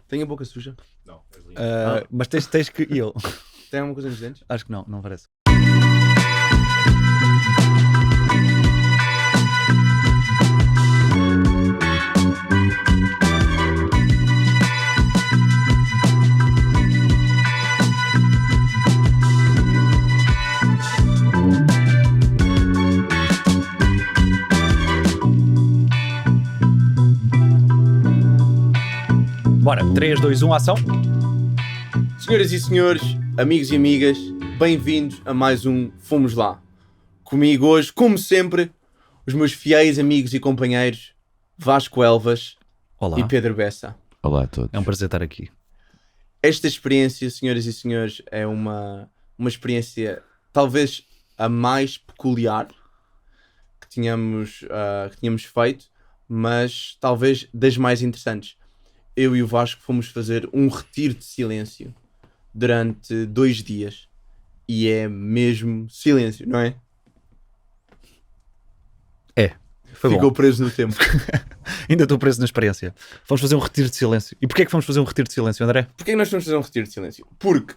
Tenho a boca suja. Não, Mas tens que... E eu? Tem alguma coisa nos dentes? Acho que não parece. Bora, 3, 2, 1, ação. Senhoras e senhores, amigos e amigas, bem-vindos a mais um Fomos Lá. Comigo hoje, como sempre, os meus fiéis amigos e companheiros Vasco Elvas Olá, e Pedro Bessa. Olá a todos. é um prazer estar aqui. Esta experiência, senhoras e senhores, é uma experiência talvez a mais peculiar que tínhamos feito, mas talvez das mais interessantes. Eu e o Vasco fomos fazer um retiro de silêncio durante 2 dias. E é mesmo silêncio, não é? Foi Ficou bom. preso no tempo. Ainda estou preso na experiência. Vamos fazer um retiro de silêncio. E porquê é que vamos fazer um retiro de silêncio, André? Porquê é que nós vamos fazer um retiro de silêncio? Porque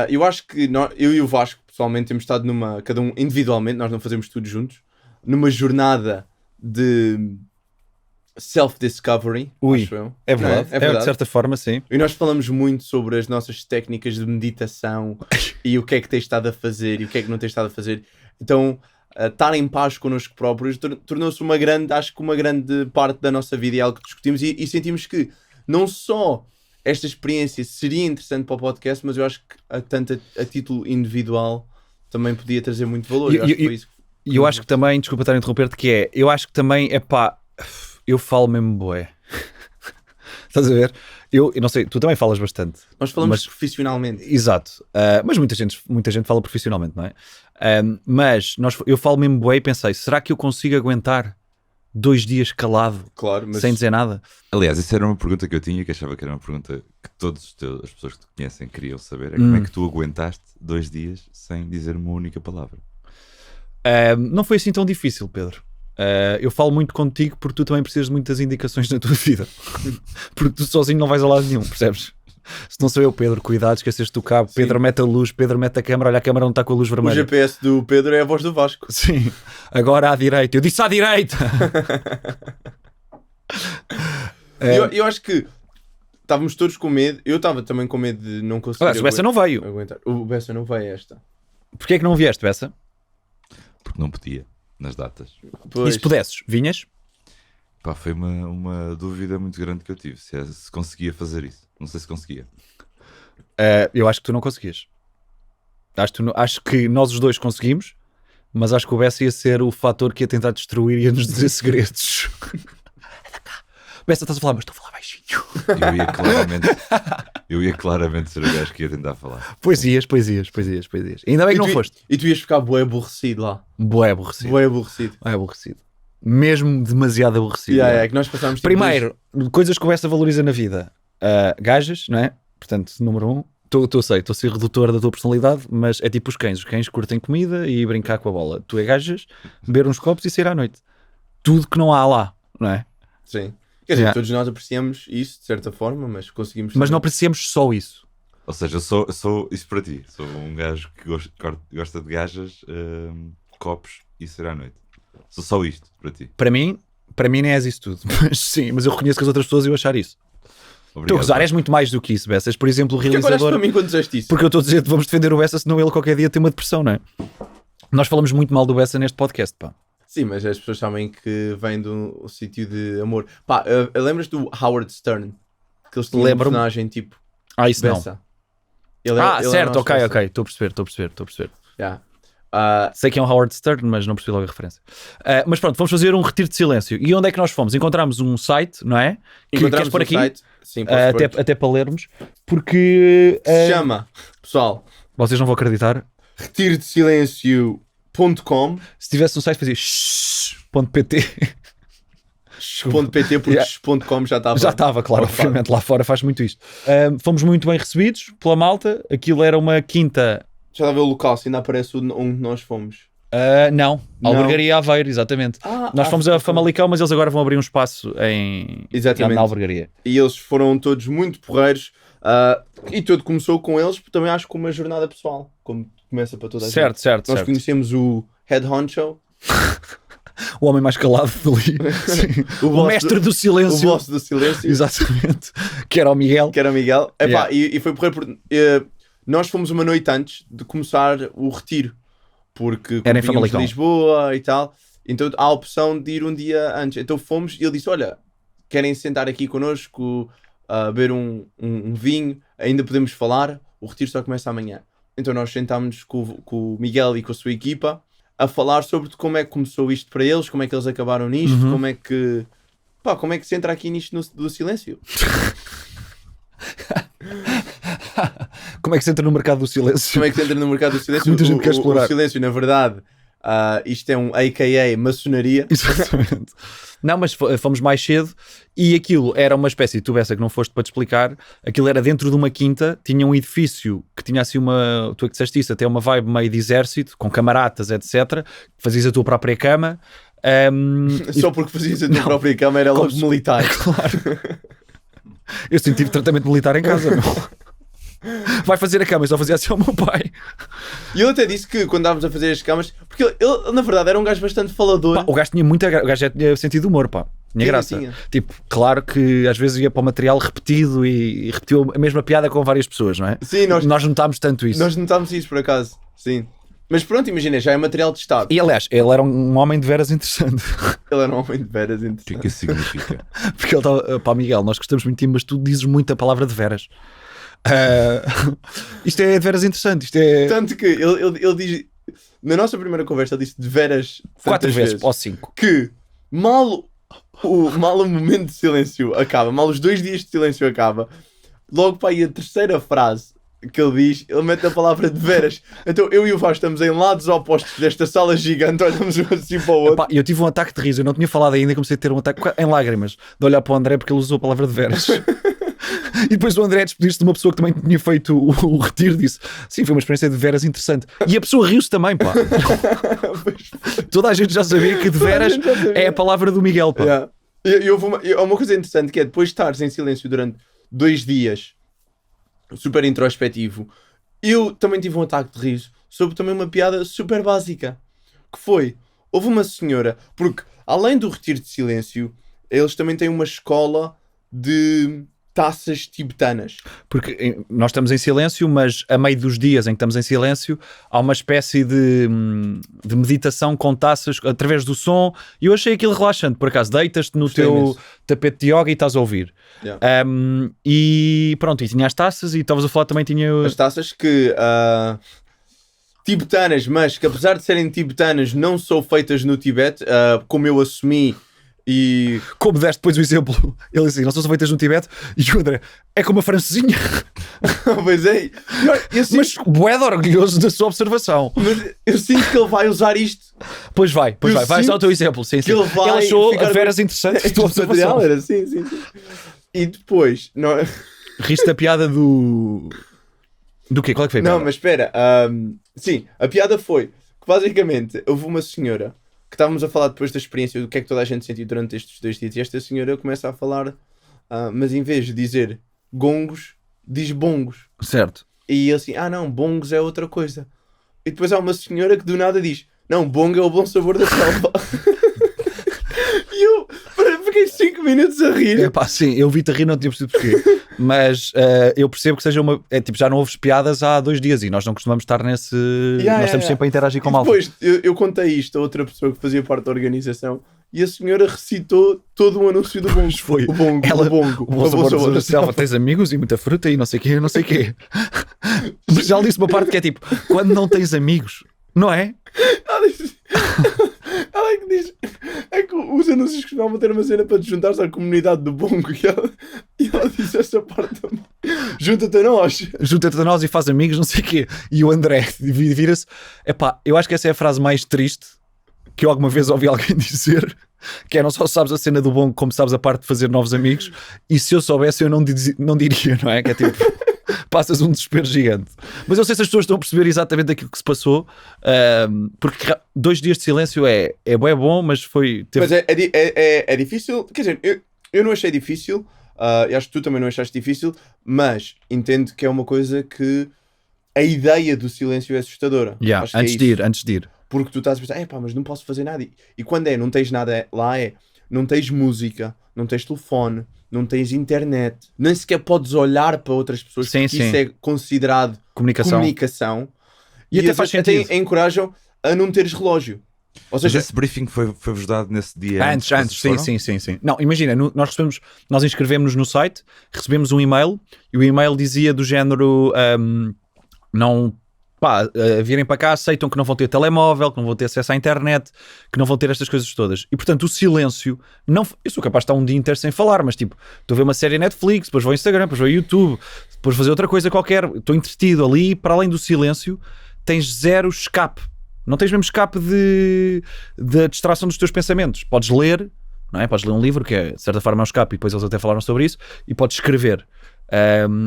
eu acho que eu e o Vasco, pessoalmente, temos estado cada um individualmente, nós não fazemos tudo juntos, numa jornada de self-discovery, Ui, acho eu. É Não verdade. É verdade. De certa forma, sim. E nós falamos muito sobre as nossas técnicas de meditação e o que é que tens estado a fazer e o que é que não tens estado a fazer. Então, estar em paz connosco próprios tornou-se uma grande parte da nossa vida e algo que discutimos e sentimos que não só esta experiência seria interessante para o podcast, mas eu acho que tanto a título individual também podia trazer muito valor. E eu acho que também, desculpa estar a interromper-te, eu acho que também, eu falo mesmo bué. Estás a ver? Eu não sei, tu também falas bastante. Nós falamos profissionalmente. Exato. Mas muita gente fala profissionalmente, não é? Mas eu falo mesmo bué e pensei, será que eu consigo aguentar 2 dias calado, Claro, mas sem dizer nada? Aliás, isso era uma pergunta que eu tinha, que achava que era uma pergunta que todas as pessoas que te conhecem queriam saber. É como é que tu aguentaste 2 dias sem dizer uma única palavra? Não foi assim tão difícil, Pedro. Eu falo muito contigo porque tu também precisas de muitas indicações na tua vida. Porque tu sozinho não vais a lado nenhum, percebes? Se não sou eu, Pedro, cuidado, esqueceste do cabo. Sim. Pedro mete a luz, Pedro mete a câmara. Olha, a câmara não está com a luz o vermelha. GPS do Pedro é a voz do Vasco. Sim, agora à direita. Eu disse à direita! Eu acho que estávamos todos com medo. Eu estava também com medo de não conseguir Olha, o Bessa não veio. aguentar. O Bessa não veio esta. Porquê é que não vieste, Bessa? Porque não podia, nas datas. Pois. E se pudesses, vinhas? Pá, foi uma dúvida muito grande que eu tive, se conseguia fazer isso. Não sei se conseguia. Eu acho que tu não conseguias. Acho que nós os dois conseguimos, mas acho que o Bessa ia ser o fator que ia tentar destruir e ia nos dizer segredos. Bessa, estás a falar, mas estou a falar baixinho. Eu ia claramente ser o gajo que ia tentar falar. Pois ias. Ainda bem que não foste. E tu ias ficar bué aborrecido lá. Bué aborrecido. Bué aborrecido. É aborrecido. Mesmo demasiado aborrecido. É que nós passámos tipo, Primeiro, coisas que o Bessa valoriza na vida. Gajas, não é? Portanto, número 1. Estou a ser redutor da tua personalidade, mas é tipo os cães. Os cães curtem comida e brincar com a bola. Tu é gajas, beber uns copos e sair à noite. Tudo que não há lá, não é? Sim. Quer dizer, Já. todos nós apreciamos isso de certa forma, mas conseguimos. Mas não apreciamos só isso. Ou seja, eu sou isso para ti. Sou um gajo que gosta de gajas, copos e ser à noite. Sou só isto para ti. Para mim nem és isso tudo. Mas sim, mas eu reconheço que as outras pessoas iam achar isso. Estou a Obrigado. gozar, és muito mais do que isso, Bessa. És, por exemplo, o Porquê que olhaste realizador. para mim quando disseste isso? Porque eu estou a dizer, vamos defender o Bessa, senão ele qualquer dia tem uma depressão, não é? Nós falamos muito mal do Bessa neste podcast, pá. Sim, mas as pessoas sabem que vem de um sítio de amor. Pá, lembras do Howard Stern? Que eles tinham um Lembro-me. personagem tipo Isso não. Bessa. Ele é Certo, nosso ok. Bessa. Estou a perceber. Yeah. Sei que é um Howard Stern, mas não percebi logo a referência. Mas pronto, vamos fazer um retiro de silêncio. E onde é que nós fomos? Encontramos um site, não é? Queres pôr um aqui? site. Sim, posso pôr. Até para lermos. Porque... Se chama, pessoal, Vocês não vão acreditar. retirodesilencio.com Se tivesse um site, fazia shhh.pt. .pt porque .com já estava. Já estava, claro, ocupado. obviamente, lá fora faz muito isto. Fomos muito bem recebidos pela malta. Aquilo era uma quinta... Já estava o local, se ainda aparece onde nós fomos. Não, Não. Albergaria Aveiro, exatamente. Nós fomos a Famalicão, mas eles agora vão abrir um espaço Exatamente. na Albergaria. E eles foram todos muito porreiros. E tudo começou com eles, também acho que uma jornada pessoal, como começa para toda a gente. Certo. Nós conhecemos o Head Honcho, O homem mais calado dali. Sim. O mestre do o silêncio. boss do silêncio, Exatamente. Que era o Miguel. que era o Miguel. Epá, Yeah. e foi porreiro porque nós fomos uma noite antes de começar o retiro, porque Era em vínhamos de Famalicão. Lisboa e tal, então há a opção de ir um dia antes. Então fomos e ele disse, olha, querem sentar aqui connosco, beber um vinho, ainda podemos falar, o retiro só começa amanhã. Então nós sentámos com o Miguel e com a sua equipa a falar sobre como é que começou isto para eles, como é que eles acabaram nisto, como é que se entra aqui nisto do silêncio. Como é que se entra no mercado do silêncio? Como é que se entra no mercado do silêncio? Muita gente quer explorar. O silêncio, na verdade, isto é um AKA maçonaria. Exatamente. Não, mas fomos mais cedo e aquilo era uma espécie, tu essa que não foste para te explicar, aquilo era dentro de uma quinta, tinha um edifício que tinha assim tu é que disseste isso, até uma vibe meio de exército, com camaratas, etc. Fazias a tua própria cama. Só porque fazias a tua própria cama era logo militar. Claro. Eu sempre tive tratamento militar em casa, não? Vai fazer a cama, eu só fazia assim ao meu pai. E ele até disse que quando estávamos a fazer as camas, porque ele na verdade era um gajo bastante falador. Pá, o gajo tinha muita o gajo já tinha sentido de humor, pá. Tinha graça. Tinha. Tipo, claro que às vezes ia para o material repetido e repetiu a mesma piada com várias pessoas, não é? Sim, nós notámos tanto isso. notámos isso por acaso. Sim. Mas pronto, imagina, já é material testado. E aliás, ele era um homem de veras interessante. Ele era um homem de veras O que é interessante. que isso significa? Porque ele estava, pá, Miguel, nós gostamos muito de ti, mas tu dizes muito a palavra de veras. Isto é de veras interessante. Isto é Tanto que ele diz, na nossa primeira conversa, ele disse de veras 4 tantas vezes, ou 5. que mal o momento de silêncio acaba, mal os 2 dias de silêncio acaba, logo para aí a terceira frase que ele diz, ele mete a palavra de veras. Então eu e o Vasco estamos em lados opostos desta sala gigante, olhamos um assim para o outro. Pá, eu tive um ataque de riso, eu não tinha falado ainda, comecei a ter um ataque em lágrimas de olhar para o André porque ele usou a palavra de veras. E depois o André despedir-se de uma pessoa que também tinha feito o retiro, disse sim, foi uma experiência de veras interessante. E a pessoa riu-se também, pá. Toda a gente já sabia que de veras é a palavra do Miguel, pá. Yeah. Há uma coisa interessante que é depois de estares em silêncio durante 2 dias, super introspectivo, eu também tive um ataque de riso sobre também uma piada super básica, que foi, houve uma senhora, porque além do retiro de silêncio, eles também têm uma escola de taças tibetanas. Porque nós estamos em silêncio, mas a meio dos dias em que estamos em silêncio há uma espécie de meditação com taças através do som, e eu achei aquilo relaxante. Por acaso, deitas-te no Gostei teu imenso. tapete de yoga e estás a ouvir. Yeah. E pronto, e tinha as taças, e estavas a falar também, tinha As taças que tibetanas, mas que apesar de serem tibetanas não são feitas no Tibete, como eu assumi. E como deste depois o exemplo, ele disse, não são feitas no Tibete, e o André, é como a francesinha. pois é, eu sinto, Mas bué de orgulhoso da sua observação. mas eu sinto que ele vai usar isto. Pois vai Eu vai sinto só o teu exemplo. Sim, sim. que ele vai achou ficar a veras interessante a tua Este material observação. era sim. E depois, não, Riste a piada do quê? Qual é que foi a não piada? mas espera, sim, a piada foi que basicamente houve uma senhora que estávamos a falar depois da experiência do que é que toda a gente sentiu durante estes 2 dias, e esta senhora começa a falar, mas em vez de dizer gongos, diz bongos. Certo. E ele assim, não, bongos é outra coisa. E depois há uma senhora que do nada diz, não, bongo é o bom sabor da selva. E eu fiquei 5 minutos a rir. É pá, sim, eu vi-te a rir, não tinha percebido porquê. Mas eu percebo que seja uma. É tipo, já não houve piadas há 2 dias e nós não costumamos estar nesse. Nós estamos sempre a interagir com E a malta. depois eu contei isto a outra pessoa que fazia parte da organização e a senhora recitou todo o anúncio do bongo. Foi. O bongo, Ela, o bongo. o bom sabor da selva, tens amigos e muita fruta e não sei o quê, não sei o quê. Mas já lhe disse uma parte que é tipo, quando não tens amigos, não é? Ela é que diz, é que os anúncios costumavam ter uma cena para te juntar-se à comunidade do bongo e ela disse essa parte também. Junta-te a nós. Junta-te a nós e faz amigos, não sei o quê. E o André vira-se. Epá, eu acho que essa é a frase mais triste que eu alguma vez ouvi alguém dizer, que é não só sabes a cena do bom como sabes a parte de fazer novos amigos, e se eu soubesse eu não diria, não é? Que é tipo... passas um desespero gigante. Mas eu sei se as pessoas estão a perceber exatamente aquilo que se passou, porque 2 dias de silêncio é bué bom, mas foi... Mas é difícil, quer dizer, eu não achei difícil, e acho que tu também não achaste difícil, mas entendo que é uma coisa que a ideia do silêncio é assustadora. Yeah, Acho que antes de ir. Porque tu estás a pensar, mas não posso fazer nada. E quando não tens nada lá, não tens música, não tens telefone, não tens internet, nem sequer podes olhar para outras pessoas, Sim, porque sim. isso é considerado comunicação. E até faz sentido. Até encorajam a não teres relógio. Ou Mas seja, esse briefing foi-vos dado nesse dia Antes, que vocês foram? sim. Não, imagina, nós inscrevemos-nos no site, recebemos um e-mail e o e-mail dizia do género virem para cá, aceitam que não vão ter telemóvel, que não vão ter acesso à internet, que não vão ter estas coisas todas. E portanto o silêncio, eu sou capaz de estar um dia inteiro sem falar, mas tipo, estou a ver uma série Netflix, depois vou ao Instagram, depois vou ao YouTube, depois fazer outra coisa qualquer, estou entretido ali, para além do silêncio, tens zero escape. Não tens mesmo escape de distração dos teus pensamentos. Podes ler, não é? Podes ler um livro, que de certa forma é um escape, e depois eles até falaram sobre isso, e podes escrever.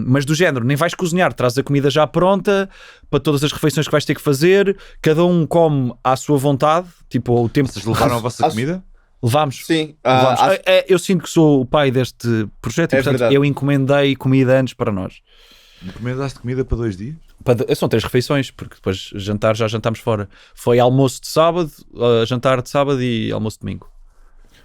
Mas do género, nem vais cozinhar, trazes a comida já pronta para todas as refeições que vais ter que fazer, cada um come à sua vontade, tipo o tempo. Vocês levaram a vossa comida? Levámos. sim. Levámos. Eu sinto que sou o pai deste projeto e portanto verdade. eu encomendei comida antes para nós. Encomendaste comida para 2 dias? São 3 refeições, porque depois já jantámos fora. Foi almoço de sábado, jantar de sábado e almoço de domingo.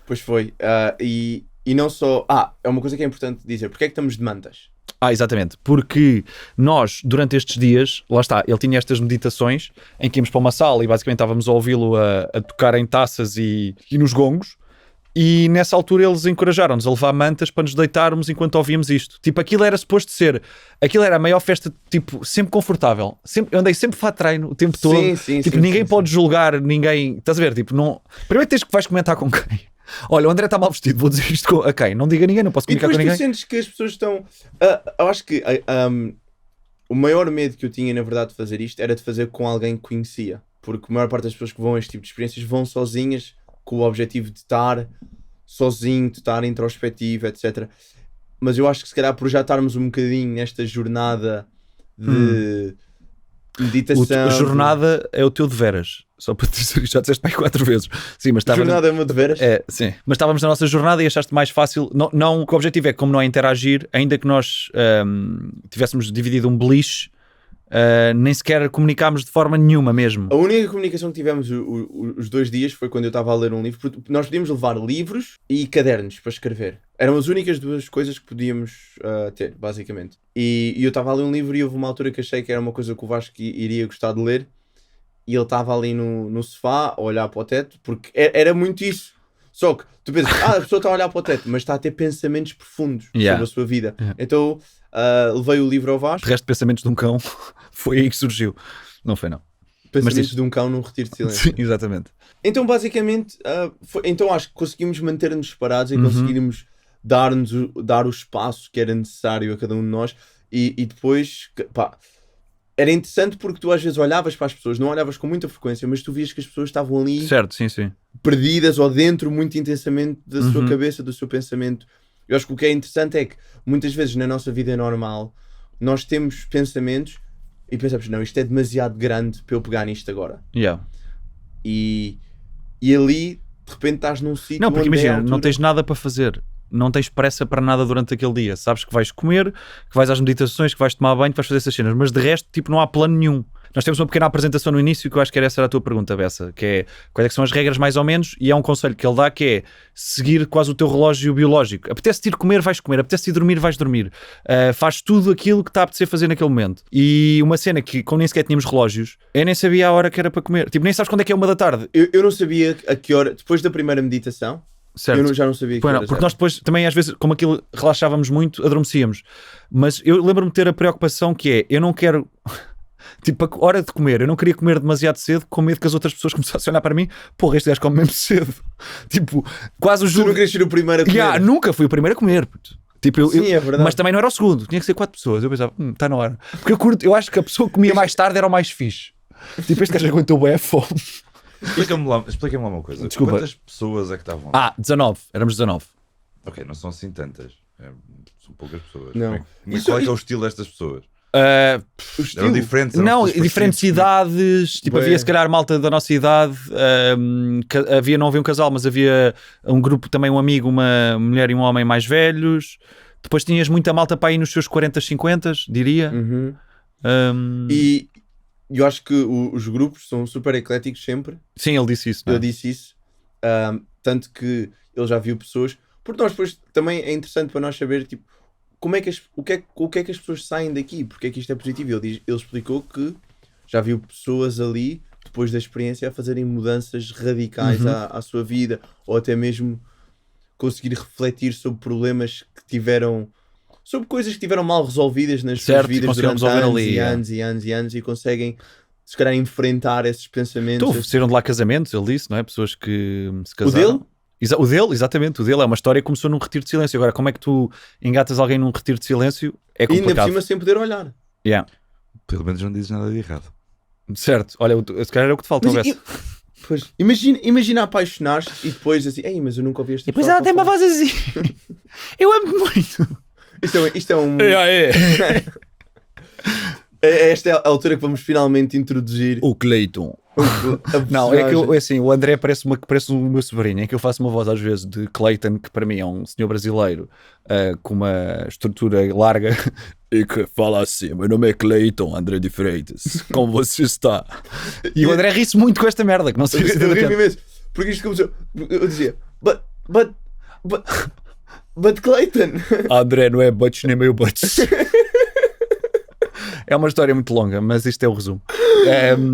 Pois foi. E não só... é uma coisa que é importante dizer. Porque é que estamos de mantas? Exatamente, porque nós, durante estes dias, lá está, ele tinha estas meditações em que íamos para uma sala e basicamente estávamos a ouvi-lo a tocar em taças e nos gongos, e nessa altura eles encorajaram-nos a levar mantas para nos deitarmos enquanto ouvíamos isto. Tipo, aquilo era suposto ser, aquilo era a maior festa, tipo, sempre confortável. Eu andei sempre fato treino o tempo todo. Tipo, ninguém pode julgar, ninguém, estás a ver, tipo, não... Primeiro tens que vais comentar com quem? Olha, o André está mal vestido, vou dizer isto a quem? Não diga a ninguém, não posso comunicar com ninguém. E depois tu sentes que as pessoas estão... eu acho que o maior medo que eu tinha, na verdade, de fazer isto era de fazer com alguém que conhecia. Porque a maior parte das pessoas que vão a este tipo de experiências vão sozinhas, com o objetivo de estar sozinho, de estar introspectivo, etc. Mas eu acho que se calhar por já estarmos um bocadinho nesta jornada de meditação... A jornada é o teu de veras. Só para te dizer isto, já disseste para aí 4 vezes. Sim, mas jornada é uma de veras? Sim, mas estávamos na nossa jornada e achaste mais fácil. Não, o objetivo é, como não é interagir, ainda que nós tivéssemos dividido um beliche, nem sequer comunicámos de forma nenhuma mesmo. A única comunicação que tivemos os 2 dias foi quando eu estava a ler um livro, porque nós podíamos levar livros e cadernos para escrever. Eram as únicas 2 coisas que podíamos ter, basicamente. E eu estava a ler um livro e houve uma altura que achei que era uma coisa que o Vasco iria gostar de ler, e ele estava ali no sofá a olhar para o teto, porque era muito isso. Só que tu pensas, a pessoa está a olhar para o teto, mas está a ter pensamentos profundos sobre a sua vida. Então levei o livro ao Vasco. O resto de pensamentos de um cão foi aí que surgiu. Não foi, não. Pensamentos de um cão num retiro de silêncio. Sim, exatamente. Então basicamente, então acho que conseguimos manter-nos separados e conseguimos dar o espaço que era necessário a cada um de nós, e depois, era interessante porque tu às vezes olhavas para as pessoas, não olhavas com muita frequência, mas tu vias que as pessoas estavam ali certo, sim. perdidas ou dentro muito intensamente da sua cabeça, do seu pensamento. Eu acho que o que é interessante é que muitas vezes na nossa vida normal nós temos pensamentos e pensamos, não, isto é demasiado grande para eu pegar nisto agora. E ali de repente estás num sítio. Não, porque imagina, não tens nada para fazer, não tens pressa para nada durante aquele dia. Sabes que vais comer, que vais às meditações, que vais tomar banho, que vais fazer essas cenas, mas de resto, tipo, não há plano nenhum. Nós temos uma pequena apresentação no início que eu acho que essa era a tua pergunta, Bessa, que é quais é que são as regras mais ou menos, e é um conselho que ele dá que é seguir quase o teu relógio biológico. Apetece-te ir comer, vais comer. Apetece-te ir dormir, vais dormir. Faz tudo aquilo que está a apetecer fazer naquele momento. E uma cena que, como nem sequer tínhamos relógios, eu nem sabia a hora que era para comer. Tipo, nem sabes quando é que é 1 da tarde. Eu não sabia a que hora, depois da primeira meditação, certo. já não sabia que era. Porque nós depois também às vezes, como aquilo relaxávamos muito, adormecíamos. Mas eu lembro-me de ter a preocupação que é, eu não quero... Tipo, a hora de comer, eu não queria comer demasiado cedo com medo que as outras pessoas começassem a olhar para mim. Porra, este gajo come mesmo cedo. Tipo, quase o Tu não querias ser o primeiro a comer? Nunca fui o primeiro a comer. Tipo, Sim, é verdade. Mas também não era o segundo, tinha que ser 4 pessoas. Eu pensava, está na hora. Porque eu acho que a pessoa que comia mais tarde era o mais fixe. Tipo, este gajo aguentou bem a fome. Explica-me lá uma coisa. Desculpa. Quantas pessoas é que estavam? 19, éramos 19. Ok, não são assim tantas. são poucas pessoas. Não. Qual é que é o estilo destas pessoas? O estilo. Eram diferentes? Eram Não, pessoas diferentes parecidas? idades, tipo, Bué. havia se calhar malta da nossa idade, não havia um casal, mas havia um grupo, também um amigo, uma mulher e um homem mais velhos. Depois tinhas muita malta para aí nos seus 40, 50, diria. Uhum. Um, E eu acho que os grupos são super ecléticos sempre. Sim, ele disse isso. Não é? Eu disse isso. Tanto que ele já viu pessoas. Porque nós depois também é interessante para nós saber tipo, como é que o que é que as pessoas saem daqui, porque é que isto é positivo. Ele explicou que já viu pessoas ali, depois da experiência, a fazerem mudanças radicais à sua vida, ou até mesmo conseguir refletir sobre problemas que tiveram, sobre coisas que tiveram mal resolvidas nas Certo, suas vidas conseguiram durante resolver anos ali, e é. anos e anos e anos, e conseguem se calhar enfrentar esses pensamentos. Então, ofereceram de lá casamentos, ele disse, não é? Pessoas que se O casaram. dele? O dele, exatamente, o dele é uma história que começou num retiro de silêncio. Agora, como é que tu engatas alguém num retiro de silêncio? É E ainda por complicado. cima sem poder olhar. Yeah. Pelo menos não dizes nada de errado. Certo, olha, se calhar é o que te falta. Mas pois, imagina apaixonar-te e depois assim, ei, mas eu nunca ouvi esta E depois pessoa ela tem uma falar." voz assim. Eu amo muito. Isto é um. É. Esta é a altura que vamos finalmente introduzir O Clayton. a Não, é que personagem. assim, o André parece o meu sobrinho, é que eu faço uma voz às vezes de Clayton, que para mim é um senhor brasileiro com uma estrutura larga e que fala assim: meu nome é Clayton André de Freitas, como você está? E o André ri-se muito com esta merda, que não sei se Eu ri-me imenso. Porque isto começou. Eu dizia, but Clayton. André não é Butch nem meio Butch. É uma história muito longa, mas isto é o resumo.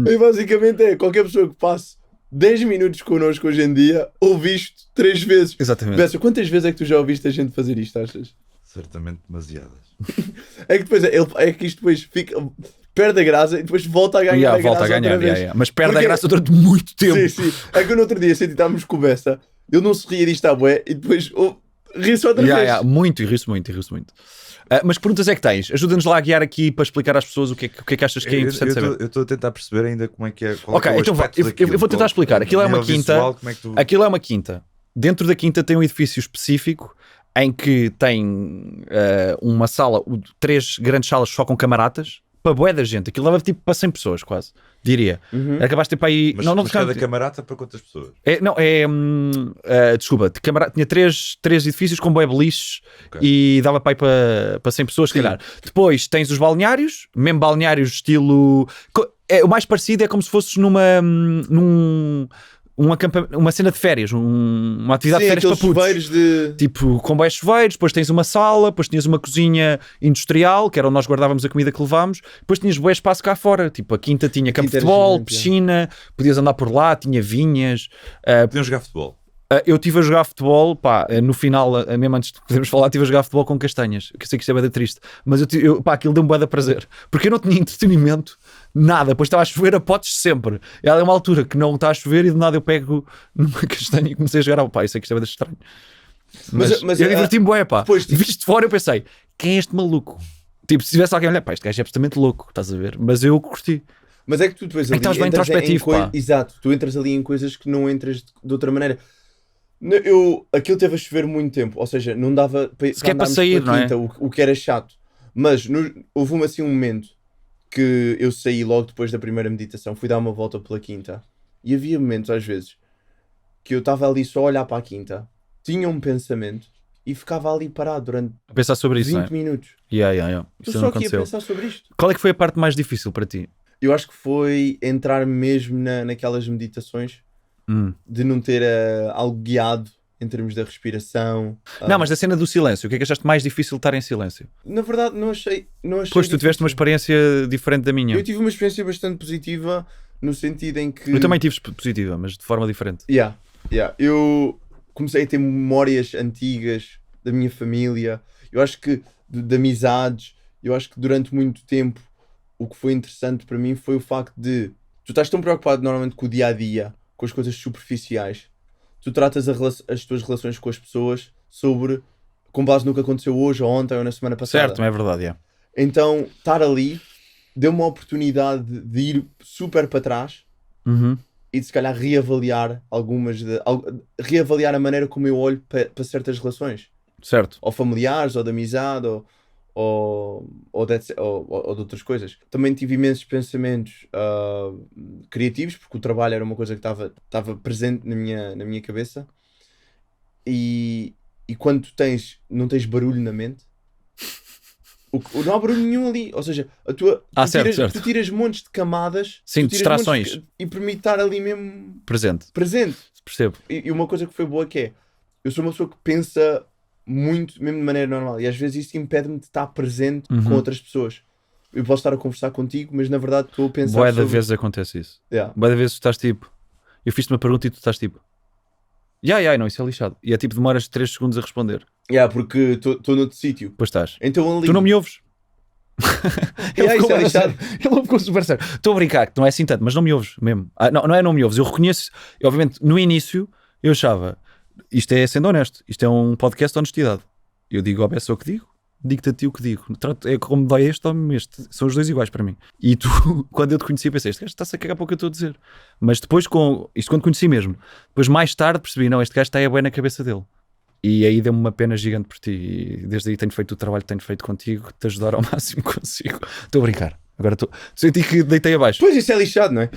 E basicamente é qualquer pessoa que passe 10 minutos connosco hoje em dia, ouve isto 3 vezes. Exatamente. Bessa, quantas vezes é que tu já ouviste a gente fazer isto, achas? Certamente demasiadas. É que depois é que isto depois fica. Perde a graça e depois volta a ganhar a Volta a graça ganhar, outra vez. mas perde Porque- a graça durante muito tempo. Sim, sim. É que no outro dia estávamos com o Bessa, ele não se ria disto à bué e depois ri-se outra vez. Muito, e ri-se muito. Mas que perguntas é que tens? Ajuda-nos lá a guiar aqui para explicar às pessoas o que é que achas que é interessante saber. Eu estou a tentar perceber ainda como é que é. Qual Ok, é, que é o então vá, aspecto eu daquilo. vou tentar explicar. Aquilo é uma Nível quinta. visual, como é que tu... Aquilo é uma quinta. Dentro da quinta tem um edifício específico em que tem uma sala, 3 grandes salas só com camaratas, para bué da gente. Aquilo leva tipo para 100 pessoas quase, diria. Era capaz de ter para aí... Mas, não, mas cada camarata para quantas pessoas? Desculpa, tinha 3 edifícios com bué beliches e dava para ir para 100 pessoas, se calhar. Depois tens os balneários, mesmo balneários estilo... O mais parecido é como se fosses uma cena de férias, uma atividade Sim, de férias para aqueles putos. chuveiros de... Tipo, com bué chuveiros, depois tens uma sala, depois tinhas uma cozinha industrial, que era onde nós guardávamos a comida que levámos, depois tinhas bué espaço cá fora, tipo, a quinta tinha campo de quinta era futebol, gigante, piscina, podias andar por lá, tinha vinhas. Podiam jogar futebol. Eu estive a jogar futebol, pá, no final, mesmo antes de podermos falar, estive a jogar futebol com castanhas, que eu sei que isto é bem triste, mas aquilo deu-me bué de prazer, porque eu não tinha entretenimento, nada, depois estava a chover a potes sempre. E há uma altura que não está a chover e de nada eu pego numa castanha e comecei a jogar, pá, eu sei que isto é bem estranho. Mas eu diverti-me bué, pá. Depois, tipo- Visto de fora eu pensei, quem é este maluco? Tipo, se tivesse alguém a olhar, pá, este gajo é absolutamente louco, estás a ver? Mas eu curti. Mas é que tu depois É que ali estás bem entras introspectivo, pá. Exato, tu entras ali em coisas que não entras de outra maneira. Aquilo teve a chover muito tempo, ou seja, não dava para Sequer para andarmos sair, pela não é? quinta, o que era chato. Mas houve assim um momento que eu saí logo depois da primeira meditação, fui dar uma volta pela quinta e havia momentos às vezes que eu estava ali só a olhar para a quinta, tinha um pensamento e ficava ali parado durante A pensar sobre isso, 20 não é? minutos. Yeah. Estou Isso só não aqui a aconteceu. pensar sobre isto. Qual é que foi a parte mais difícil para ti? Eu acho que foi entrar mesmo naquelas meditações de não ter algo guiado em termos da respiração. Não, mas da cena do silêncio, o que é que achaste mais difícil de estar em silêncio? Na verdade, não achei Pois tu tiveste uma difícil. experiência diferente da minha. Eu tive uma experiência bastante positiva no sentido em que... Eu também tive positiva, mas de forma diferente. Yeah. Eu comecei a ter memórias antigas da minha família. Eu acho que de amizades. Eu acho que durante muito tempo o que foi interessante para mim foi o facto de tu estás tão preocupado normalmente com o dia-a-dia, com as coisas superficiais. Tu tratas as tuas relações com as pessoas com base no que aconteceu hoje ou ontem ou na semana passada. Certo, é verdade, é. Então, estar ali deu-me a oportunidade de ir super para trás e de se calhar reavaliar reavaliar a maneira como eu olho para certas relações. Certo. ou familiares, ou de amizade, ou de outras coisas. Também tive imensos pensamentos criativos, porque o trabalho era uma coisa que estava presente na minha cabeça. E quando não tens barulho na mente, não há barulho nenhum ali. Ou seja, tu tiras montes de camadas, sim, distrações, e permite estar ali mesmo presente. Percebo. E uma coisa que foi boa que é, eu sou uma pessoa que pensa muito, mesmo de maneira normal, e às vezes isso impede-me de estar presente com outras pessoas. Eu posso estar a conversar contigo, mas na verdade estou a pensar Boa da vezes acontece isso. Boa da vezes tu estás tipo, eu fiz-te uma pergunta e tu estás tipo, não, isso é lixado. E é tipo, demoras 3 segundos a responder. Porque estou noutro sítio. Pois estás. Então, ali... Tu não me ouves. Isso é lixado. Ele ficou super sério. Estou a brincar, que não é assim tanto, mas não me ouves mesmo. Não me ouves. Eu reconheço, obviamente, no início, eu achava, isto é sendo honesto, isto é um podcast de honestidade. Eu digo ao pessoa que digo-te a ti o que digo. É como dói este ou este. São os dois iguais para mim. E tu, quando eu te conheci, pensei, este gajo está-se a cagar para o que eu estou a dizer. Mas depois, isto quando conheci mesmo, depois mais tarde percebi, não, este gajo está aí bem na cabeça dele. E aí deu-me uma pena gigante por ti. E desde aí tenho feito o trabalho que tenho feito contigo, te ajudar ao máximo que consigo. Estou a brincar. Agora senti que deitei abaixo. Pois, isso é lixado, não é?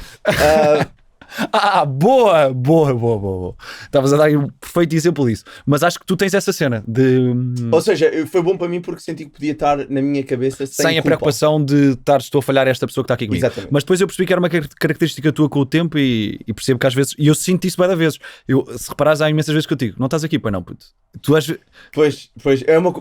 Boa. Estavas a dar um perfeito exemplo disso. Mas acho que tu tens essa cena de... Ou seja, foi bom para mim porque senti que podia estar na minha cabeça sem a preocupação de estou a falhar esta pessoa que está aqui comigo. Exatamente. Mas depois eu percebi que era uma característica tua com o tempo e percebo que às vezes... E eu sinto isso várias vezes. Se reparares, há imensas vezes que eu digo, não estás aqui, pois não, puto. Tu és... Pois, por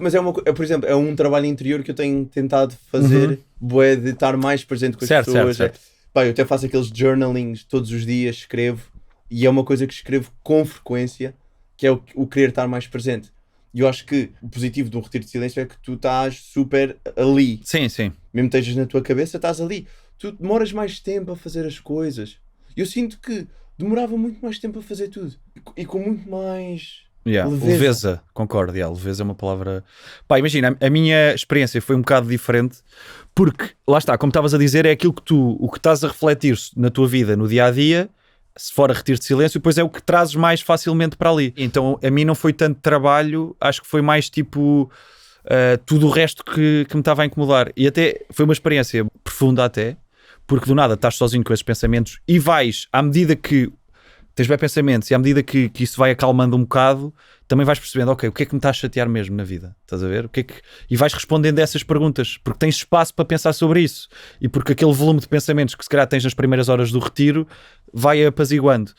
exemplo, é um trabalho interior que eu tenho tentado fazer, bué, de estar mais presente com as pessoas. Certo. Pá, eu até faço aqueles journalings todos os dias, escrevo, e é uma coisa que escrevo com frequência, que é o querer estar mais presente. E eu acho que o positivo do retiro de silêncio é que tu estás super ali. Sim. Mesmo que estejas na tua cabeça, estás ali. Tu demoras mais tempo a fazer as coisas. Eu sinto que demorava muito mais tempo a fazer tudo. E com muito mais... leveza, concordo, leveza é uma palavra... Pá, imagina, a minha experiência foi um bocado diferente, porque, lá está, como estavas a dizer, é aquilo que o que estás a refletir na tua vida, no dia-a-dia, se for a retiro de silêncio, depois é o que trazes mais facilmente para ali. Então, a mim não foi tanto trabalho, acho que foi mais tipo... tudo o resto que me estava a incomodar. E até foi uma experiência profunda até, porque do nada estás sozinho com esses pensamentos e vais, à medida que tens bem pensamentos e à medida que isso vai acalmando um bocado, também vais percebendo, ok, o que é que me está a chatear mesmo na vida? Estás a ver? E vais respondendo a essas perguntas, porque tens espaço para pensar sobre isso e porque aquele volume de pensamentos que se calhar tens nas primeiras horas do retiro vai apaziguando.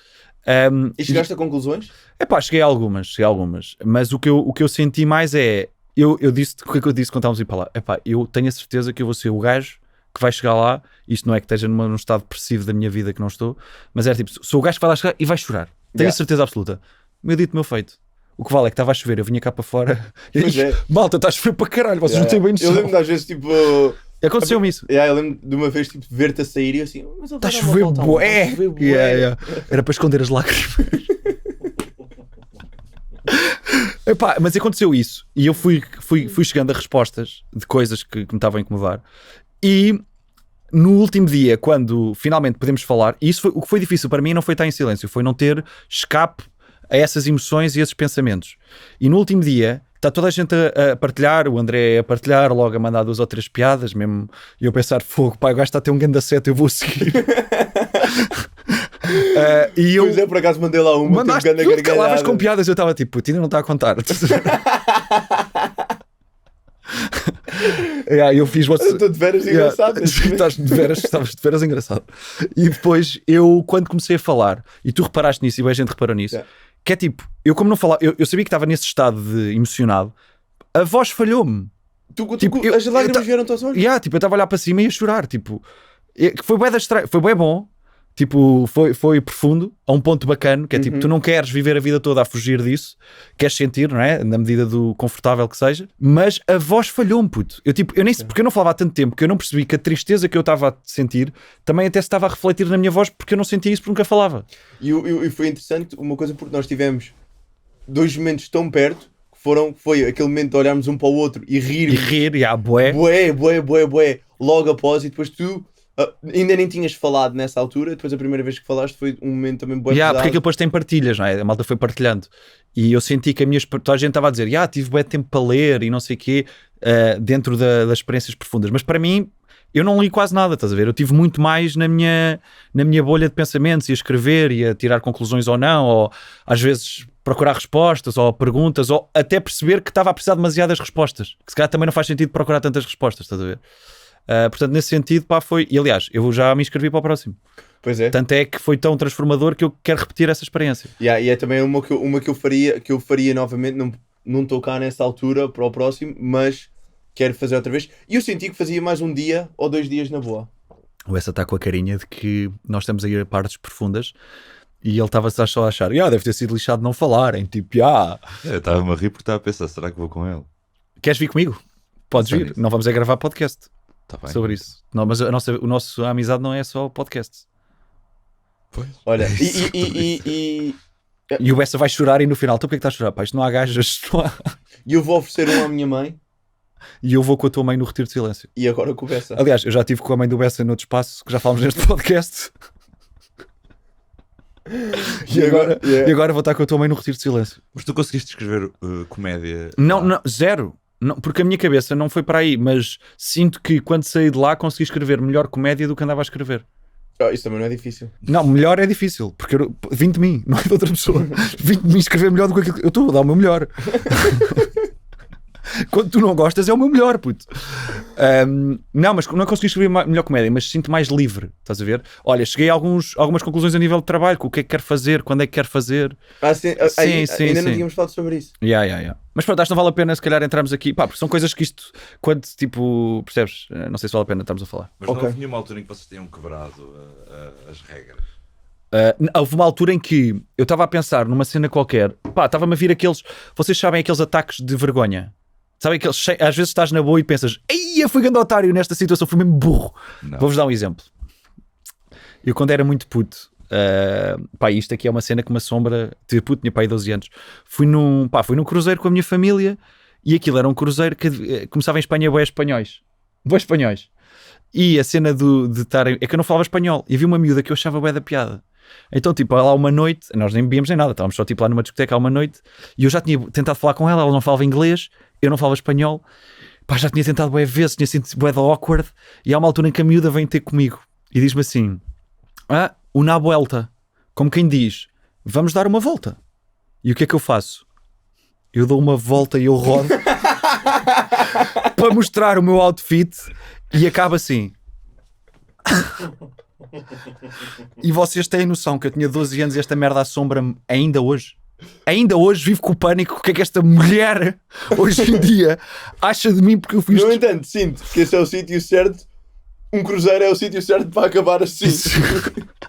E chegaste a conclusões? Cheguei a algumas, mas o que eu senti mais é, eu disse, o que é que eu disse quando estávamos a ir para lá? Eu tenho a certeza que eu vou ser o gajo que vai chegar lá, isto não é que esteja num estado depressivo da minha vida que não estou, mas é tipo, sou o gajo que vai lá chegar e vai chorar, tenho a certeza absoluta. Meu dito, meu feito. O que vale é que estava a chover, eu vinha cá para fora e malta, está a chover para caralho, vocês não têm bem noção. Eu lembro às vezes tipo... Aconteceu-me isso. Eu lembro de uma vez tipo, ver-te a sair e assim, mas está a chover bué. Era para esconder as lágrimas. Mas aconteceu isso e eu fui chegando a respostas de coisas que me estavam a incomodar. E no último dia, quando finalmente podemos falar, e isso o que foi difícil para mim não foi estar em silêncio, foi não ter escape a essas emoções e esses pensamentos. E no último dia está toda a gente a partilhar, o André a partilhar, logo a mandar 2 ou 3 piadas, mesmo, e eu pensar, fogo, pá, o gajo está a ter um ganda sete, eu vou seguir. E eu... Pois é, por acaso mandei lá uma, mandaste tipo, tudo, calavas com piadas, eu estava tipo, puto, ainda não está a contar. Eu fiz estou de veras engraçado. Estavas de veras engraçado. E depois eu, quando comecei a falar, e tu reparaste nisso e bem a gente reparou nisso, que é tipo, eu como não falava, eu sabia que estava nesse estado de emocionado, a voz falhou-me. As lágrimas vieram-te aos olhos? Eu estava a olhar para cima e a chorar, tipo, foi bué estranho, foi bué bom. Tipo, foi profundo, a um ponto bacana, que é tipo, tu não queres viver a vida toda a fugir disso, queres sentir, não é? Na medida do confortável que seja, mas a voz falhou-me, puto. Eu nem sei, porque eu não falava há tanto tempo, que eu não percebi que a tristeza que eu estava a sentir também até se estava a refletir na minha voz, porque eu não sentia isso porque nunca falava. E foi interessante uma coisa, porque nós tivemos 2 momentos tão perto, que foi aquele momento de olharmos um para o outro e rir. Bué. Bué, logo após, e depois tu... Ainda nem tinhas falado nessa altura, depois a primeira vez que falaste foi um momento também bem pesado. Porque aquilo depois tem partilhas, não é? A malta foi partilhando. E eu senti que toda a gente estava a dizer, tive bem tempo para ler e não sei o quê, dentro das experiências profundas. Mas para mim, eu não li quase nada, estás a ver? Eu tive muito mais na minha bolha de pensamentos e a escrever e a tirar conclusões ou não, ou às vezes procurar respostas ou perguntas, ou até perceber que estava a precisar de demasiadas respostas. Que se calhar também não faz sentido procurar tantas respostas, estás a ver? Portanto, nesse sentido, foi... E aliás, eu já me inscrevi para o próximo. Pois é. Tanto é que foi tão transformador que eu quero repetir essa experiência. E é também uma que eu faria novamente, não estou cá nessa altura para o próximo, mas quero fazer outra vez. E eu senti que fazia mais um dia ou 2 dias na boa. O Essa está com a carinha de que nós estamos a ir a partes profundas e ele estava só a achar, deve ter sido lixado não falarem, tipo, Eu estava-me a rir porque estava a pensar, será que vou com ele? Queres vir comigo? Podes vir, nisso. não vamos gravar podcast Tá bem. sobre isso. Não, mas a nossa amizade não é só podcast. Pois. Olha, E o Essa vai chorar e no final, tu porquê que estás a chorar? Pá, isto não há gajas, não há... e eu vou oferecer um à minha mãe E eu vou com a tua mãe no retiro de silêncio. e agora com o Bessa. Aliás, eu já estive com a mãe do Bessa noutro espaço, que já falamos neste podcast. E agora vou estar com a tua mãe no retiro de silêncio. Mas tu conseguiste escrever comédia? Não, zero. Não, porque a minha cabeça não foi para aí, mas sinto que quando saí de lá consegui escrever melhor comédia do que andava a escrever. Isso também não é difícil. Não, melhor é difícil, porque vim de mim, não é de outra pessoa. Vim de mim escrever melhor do que aquilo que eu estou a dar o meu melhor. Quando tu não gostas é o meu melhor, puto. Não, mas não consegui escrever melhor comédia, mas sinto mais livre, estás a ver? Olha, cheguei a algumas conclusões a nível de trabalho, com o que é que quero fazer, quando é que quero fazer. Sim, ainda não tínhamos falado sobre isso. Mas pronto, acho que não vale a pena se calhar entrarmos aqui, porque são coisas que isto, quando tipo, percebes? Não sei se vale a pena estarmos a falar. Mas não houve nenhuma altura em que vocês tenham quebrado as regras? Houve uma altura em que eu estava a pensar numa cena qualquer, estava-me a vir vocês sabem aqueles ataques de vergonha? Sabem que às vezes estás na boa e pensas, eu fui grande otário nesta situação, fui mesmo burro. Vou-vos dar um exemplo. Eu quando era muito puto, isto aqui é uma cena que me assombra, de puto, tinha pai 12 anos, fui num cruzeiro com a minha família e aquilo era um cruzeiro que começava em Espanha, bué espanhóis. E a cena de estarem, é que eu não falava espanhol, e havia uma miúda que eu achava bué da piada. Então, tipo, lá uma noite, nós nem bebíamos nem nada, estávamos só tipo lá numa discoteca uma noite, e eu já tinha tentado falar com ela não falava inglês, eu não falava espanhol, já tinha tentado bué vezes, tinha sentido bué da awkward, e há uma altura em que a miúda vem ter comigo, e diz-me assim, una vuelta, como quem diz, vamos dar uma volta. E o que é que eu faço? Eu dou uma volta e eu rodo, para mostrar o meu outfit, e acaba assim... E vocês têm noção que eu tinha 12 anos e esta merda assombra-me ainda hoje? Ainda hoje vivo com o pânico. O que é que esta mulher hoje em dia acha de mim porque eu fiz? No entanto, sinto que esse é o sítio certo. Um cruzeiro é o sítio certo para acabar assim.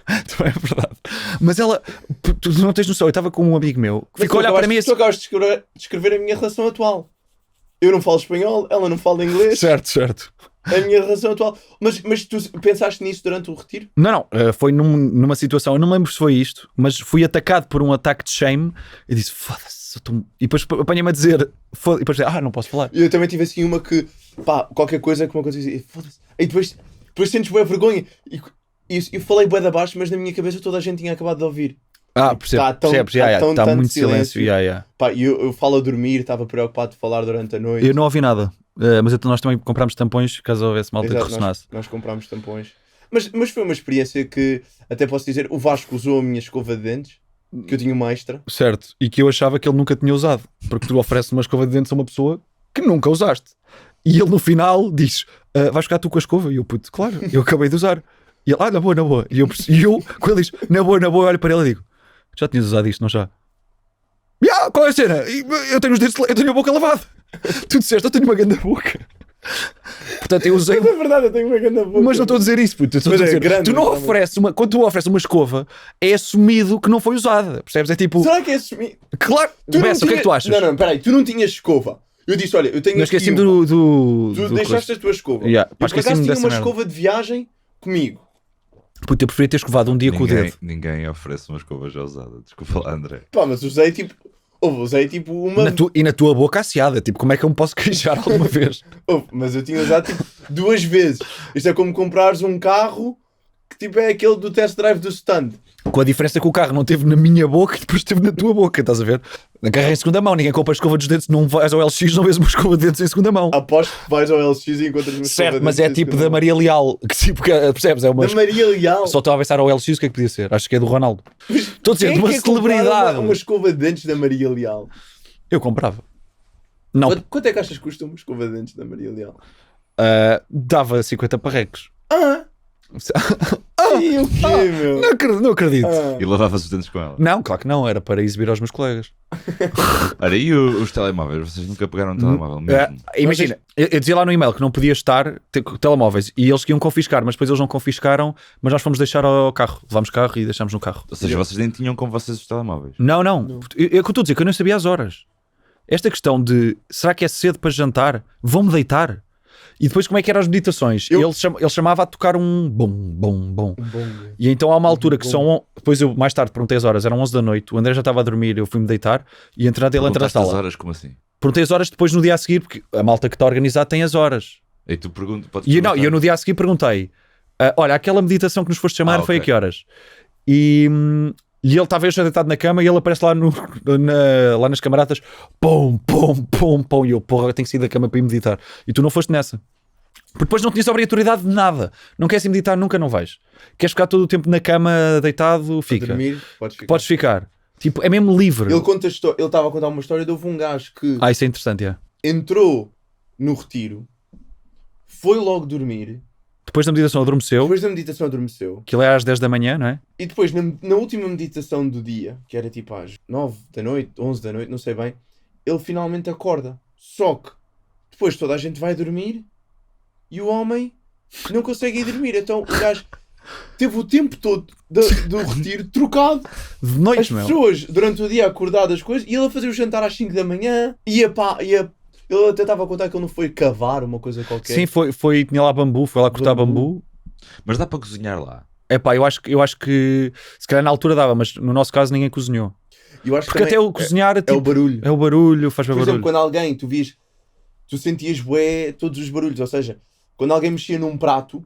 É verdade. Mas ela, tu não tens noção, eu estava com um amigo meu que ficou a olhar para mim assim. Tu acabas de descrever a minha relação atual. Eu não falo espanhol, ela não fala inglês. Certo. A minha relação atual. Mas tu pensaste nisso durante o retiro? Não. Foi numa situação, eu não lembro se foi isto, mas fui atacado por um ataque de shame e disse, foda-se. E depois apanhei-me a dizer, e depois não posso falar. Eu também tive assim uma que, qualquer coisa que me acontecia, foda-se. E depois sentes bué vergonha. E eu falei bué de abaixo, mas na minha cabeça toda a gente tinha acabado de ouvir. Percebes, está muito silêncio. Eu falo a dormir, estava preocupado de falar durante a noite. Eu não ouvi nada. Mas nós também comprámos tampões caso houvesse malta que ressonasse. Nós comprámos tampões. Mas foi uma experiência que, até posso dizer, o Vasco usou a minha escova de dentes, que eu tinha uma extra. Certo, e que eu achava que ele nunca tinha usado, porque tu ofereces uma escova de dentes a uma pessoa que nunca usaste. E ele no final diz, vais ficar tu com a escova? E eu, puto, claro, eu acabei de usar. E ele, na boa. E eu, quando ele diz, na boa, eu olho para ele e digo, já tinhas usado isto, não já? Qual é a cena? Eu tenho os dentes, eu tenho a boca lavada. Tu disseste, eu tenho uma grande boca. Portanto, eu usei. Mas é verdade, eu tenho uma grande boca. Mas não estou a dizer isso, puto. Tu não ofereces quando tu ofereces uma escova, é assumido que não foi usada. Percebes? É tipo. Será que é assumido? Claro. Bessa, o que é que tu achas? Não, peraí, tu não tinhas escova. Eu disse, olha, eu tenho. Não esqueci-me Tu deixaste a tua escova. Eu por acaso tinha uma escova de viagem comigo. Puta, eu preferia ter escovado um dia com o dedo. Ninguém oferece uma escova já usada. Desculpa lá, André. Mas usei tipo usei tipo uma. E na tua boca asseada, tipo, como é que eu me posso queixar alguma vez? Mas eu tinha usado tipo 2 vezes. Isto é como comprares um carro que tipo é aquele do test drive do stand. Com a diferença que o carro não teve na minha boca e depois teve na tua boca, estás a ver? Na carro é em segunda mão, ninguém compra escova dos dentes, não vais ao LX, não vês uma escova de dentes em segunda mão. Aposto que vais ao LX e encontras uma Certo, escova mas de é dentes tipo em da segunda Maria Leal, que tipo, percebes? É uma... mão. Da Maria Leal. Só estou a pensar ao LX, o que é que podia ser? Acho que é do Ronaldo. Estou a dizer, Quem de é uma que quer comprar celebridade. uma escova de dentes da Maria Leal? Eu comprava. Não, Quanto é que achas que custa uma escova de dentes da Maria Leal? dava 50 parrecos. Ai, o quê, meu? Não acredito. E lavavas os dentes com ela. Não, claro que não, era para exibir aos meus colegas. Olha, e os telemóveis? Vocês nunca pegaram um telemóvel mesmo? Imagina, eu dizia lá no e-mail que não podia estar telemóveis e eles iam confiscar, mas depois eles não confiscaram, mas nós fomos deixar ao carro. Levámos carro e deixámos no carro. Ou seja, vocês nem tinham com vocês os telemóveis. Não. Eu estou a dizer que eu não sabia as horas. Esta questão de será que é cedo para jantar? Vão-me deitar? E depois como é que eram as meditações? Ele chamava a tocar um bom. E então há uma altura que são... Depois eu mais tarde perguntei as horas, eram 11 da noite, o André já estava a dormir, eu fui-me deitar e ele entra na Perguntaste as sala. horas, como assim? Perguntei as horas depois no dia a seguir, porque a malta que está organizada tem as horas. E tu podes E perguntar. eu no dia a seguir perguntei, olha, aquela meditação que nos foste chamar foi ok. a que horas? E ele estava eu já deitado na cama e ele aparece lá, lá nas camaradas, pum, e eu, porra, eu tenho que sair da cama para ir meditar. E tu não foste nessa. Porque depois não tinhas obrigatoriedade de nada. Não queres ir meditar, nunca não vais. Queres ficar todo o tempo na cama, deitado, fica. Dormir, podes ficar. Podes ficar. Tipo, é mesmo livre. Ele estava a contar uma história de houve um gajo que Isso é interessante, é. entrou no retiro, foi logo dormir, Depois da meditação adormeceu, depois da meditação adormeceu, aquilo é às 10 da manhã, não é? e depois na última meditação do dia, que era tipo às 9 da noite, 11 da noite, não sei bem, ele finalmente acorda. Só que depois toda a gente vai dormir e o homem não consegue ir dormir. Então o gajo teve o tempo todo do retiro trocado. De noite, As meu. pessoas durante o dia acordadas coisas e ele a fazer o jantar às 5 da manhã. Ele até estava a contar que ele não foi cavar uma coisa qualquer. Sim, tinha lá bambu, foi lá cortar bambu. Mas dá para cozinhar lá. Epá, eu acho que se calhar na altura dava, mas no nosso caso ninguém cozinhou. Eu acho que Porque até também o cozinhar é o barulho. é o barulho, faz Por bem exemplo, barulho. quando alguém, tu sentias bué todos os barulhos, ou seja, quando alguém mexia num prato,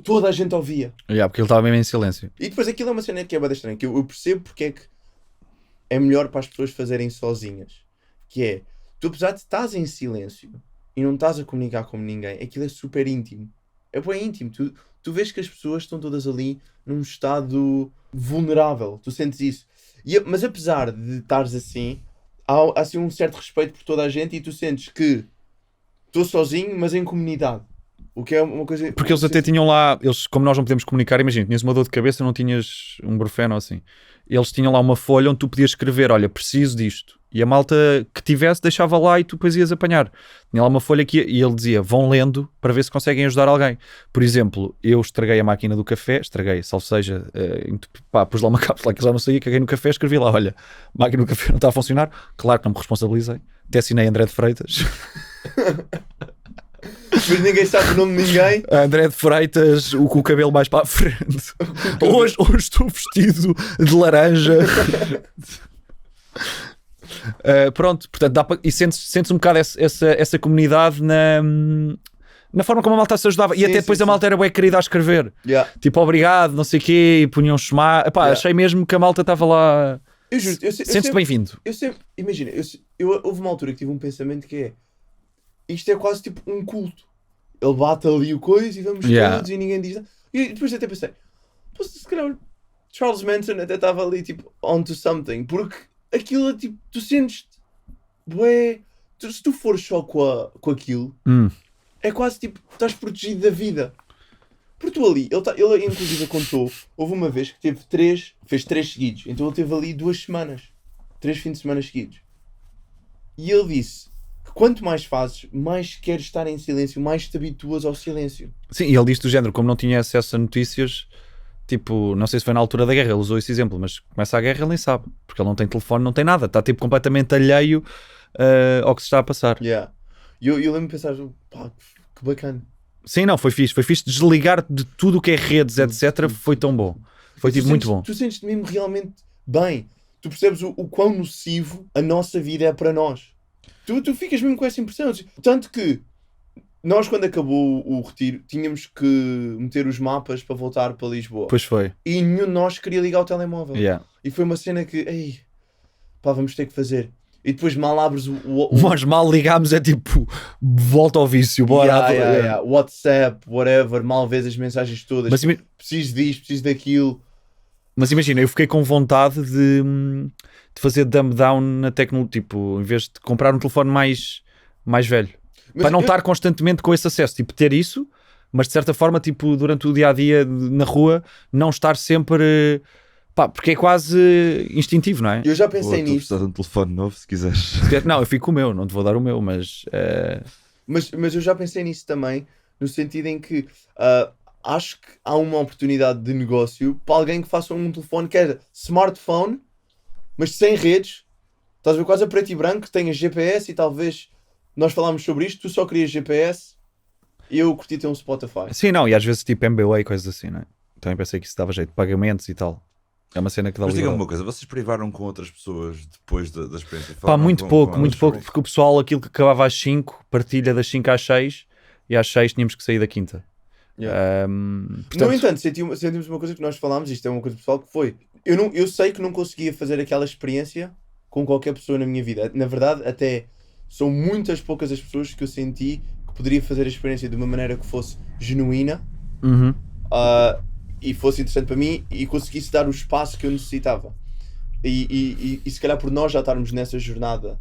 toda a gente ouvia. Porque ele estava mesmo em silêncio. E depois aquilo é uma cena que é bastante estranha, que eu percebo porque é que é melhor para as pessoas fazerem sozinhas. Que é, tu apesar de estás em silêncio e não estás a comunicar com ninguém, aquilo é super íntimo. É bem íntimo. Tu vês que as pessoas estão todas ali num estado vulnerável. Tu sentes isso. Mas apesar de estares assim, há assim um certo respeito por toda a gente e tu sentes que estou sozinho, mas em comunidade. O que é uma coisa... Porque eles até tinham lá, como nós não podemos comunicar, imagina, tinhas uma dor de cabeça, não tinhas um brufeno ou assim. Eles tinham lá uma folha onde tu podias escrever, olha, preciso disto. E a malta que tivesse deixava lá e tu depois ias apanhar. Tinha lá uma folha aqui e ele dizia, vão lendo para ver se conseguem ajudar alguém. Por exemplo, eu estraguei a máquina do café, salvo seja, pus lá uma cápsula que já não saía, caguei no café, escrevi lá, olha, a máquina do café não está a funcionar. Claro que não me responsabilizei. Até assinei André de Freitas. Mas ninguém sabe o nome de ninguém. André de Freitas, com o cabelo mais para a frente. Hoje estou vestido de laranja. Pronto, portanto, e sentes um bocado essa comunidade na forma como a malta se ajudava. E até depois a malta era bem querida a escrever. Yeah. Tipo, obrigado, não sei o quê, e punham chamar. Achei mesmo que a malta estava lá. Eu juro, Sentes-te bem-vindo. Imagina, houve uma altura que tive um pensamento que é, isto é quase tipo um culto. Ele bate ali o coisa e vamos todos e ninguém diz nada. E depois até pensei, se calhar Charles Manson até estava ali tipo onto something, porque aquilo é tipo, tu sentes-te bué, se tu fores só com aquilo, é quase tipo, estás protegido da vida. Porque tu ali, ele inclusive contou, houve uma vez que fez 3 seguidos, então ele teve ali 2 semanas, 3 fins de semana seguidos. E ele disse que quanto mais fazes, mais queres estar em silêncio, mais te habituas ao silêncio. Sim, e ele disse do género, como não tinha acesso a notícias, tipo, não sei se foi na altura da guerra, ele usou esse exemplo, mas começa a guerra ele nem sabe, porque ele não tem telefone, não tem nada, está tipo completamente alheio ao que se está a passar. Yeah. E eu lembro-me de pensar, pá, que bacana. Sim, não, foi fixe desligar de tudo o que é redes, etc, foi tão bom. Foi tipo muito bom. Tu sentes-te mesmo realmente bem. tu percebes o quão nocivo a nossa vida é para nós. Tu ficas mesmo com essa impressão. Tanto que nós, quando acabou o retiro, tínhamos que meter os mapas para voltar para Lisboa. Pois foi. E nenhum de nós queria ligar o telemóvel. Yeah. E foi uma cena que, ei, pá, vamos ter que fazer. E depois mal abres Nós mal ligámos, é tipo, volta ao vício, bora. WhatsApp, whatever, mal vês as mensagens todas. Preciso disto, preciso daquilo. Mas imagina, eu fiquei com vontade de fazer dumb down na tecnologia, tipo, em vez de comprar um telefone mais velho. Mas para não estar constantemente com esse acesso, tipo, ter isso, mas de certa forma, tipo, durante o dia-a-dia na rua, não estar sempre... Pá, porque é quase instintivo, não é? Eu já pensei Tu nisso. precisas de um telefone novo, se quiseres. Não, eu fico com o meu, não te vou dar o meu, mas... Mas eu já pensei nisso também, no sentido em que acho que há uma oportunidade de negócio para alguém que faça um telefone que é smartphone, mas sem redes. Estás a ver, quase a preto e branco, que tenha GPS e talvez... Nós falámos sobre isto, tu só querias GPS e eu curti ter um Spotify. Sim, não, e às vezes tipo MBA e coisas assim, não é? Também pensei que isso dava jeito, pagamentos e tal. É uma cena que dá Mas diga-me liberdade. uma coisa, vocês privaram com outras pessoas depois da experiência? Pá, Falaram muito com pouco, elas sobre isso? porque o pessoal, aquilo que acabava às 5, partilha das 5 às 6 e às 6 tínhamos que sair da quinta. Yeah. Portanto, No entanto, sentimos uma coisa que nós falámos, isto é uma coisa pessoal, que foi... Eu sei que não conseguia fazer aquela experiência com qualquer pessoa na minha vida. Na verdade, até são muitas poucas as pessoas que eu senti que poderia fazer a experiência de uma maneira que fosse genuína e fosse interessante para mim e conseguisse dar o espaço que eu necessitava. E se calhar por nós já estarmos nessa jornada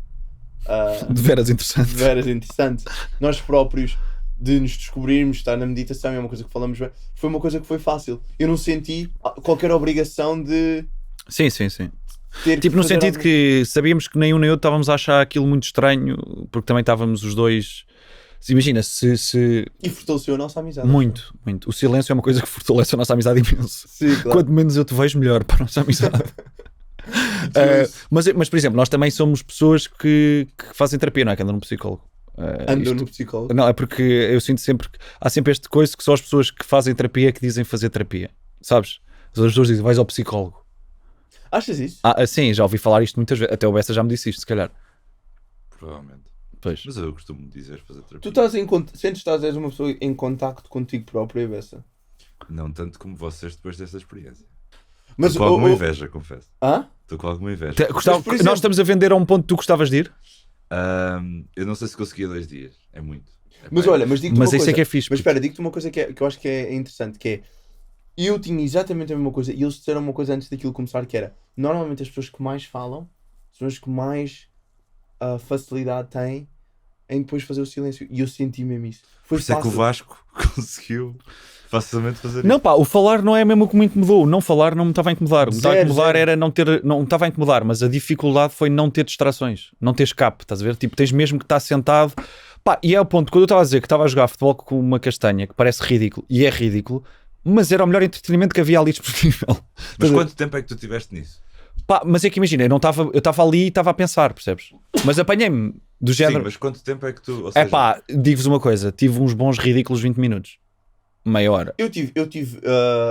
de veras interessante. de veras interessante, nós próprios, de nos descobrirmos, estar na meditação, é uma coisa que falamos bem, foi uma coisa que foi fácil. Eu não senti qualquer obrigação de Sim. ter Tipo, que no fazer sentido algo. que sabíamos que nem um nem outro estávamos a achar aquilo muito estranho, porque também estávamos os dois... Imagina, se E fortaleceu a nossa amizade. muito. O silêncio é uma coisa que fortalece a nossa amizade imenso. Sim, claro. Quanto menos eu te vejo, melhor para a nossa amizade. Mas, por exemplo, nós também somos pessoas que fazem terapia, não é? Que andam no psicólogo. Andou no psicólogo. Não, é porque eu sinto sempre que há sempre este coisa que só as pessoas que fazem terapia que dizem fazer terapia. Sabes? As outras pessoas dizem, vais ao psicólogo. Achas isso? Sim, já ouvi falar isto muitas vezes. Até o Bessa já me disse isto, se calhar. Provavelmente. Pois. Mas eu costumo dizer fazer terapia. Tu estás sentes que estás uma pessoa em contacto contigo próprio, Bessa? Não tanto como vocês depois desta experiência. Mas Estou com alguma inveja, confesso. Hã? Estou com alguma inveja. Mas, por exemplo- Nós estamos a vender a um ponto que tu gostavas de ir? Eu não sei se conseguia 2 dias. É muito. Mas olha, mas digo-te uma Mas coisa. isso é que é fixe. Mas espera, digo-te uma coisa que eu acho que é interessante, que é... Eu tinha exatamente a mesma coisa e eles disseram uma coisa antes daquilo começar, que era... Normalmente as pessoas que mais falam são as que mais facilidade têm em depois fazer o silêncio. E eu senti mesmo isso. Foi Por isso é que o fácil. Vasco conseguiu facilmente fazer Não, isso. pá, o falar não é mesmo o que me incomodou. O não falar não me estava a incomodar. O que me estava a Zero, incomodar zero. era não ter. Não me estava a incomodar, mas a dificuldade foi não ter distrações, não ter escape, estás a ver? Tipo, tens mesmo que estar sentado. Pá, e é o ponto, quando eu estava a dizer que estava a jogar futebol com uma castanha, que parece ridículo, e é ridículo, mas era o melhor entretenimento que havia ali disponível. Mas quanto tempo é que tu tiveste nisso? Pá, mas é que imagina, eu estava ali e estava a pensar, percebes? Mas apanhei-me do Sim, género. mas quanto tempo é que tu... Ou É seja, pá, digo-vos uma coisa, tive uns bons ridículos 20 minutos. Meia hora. Eu tive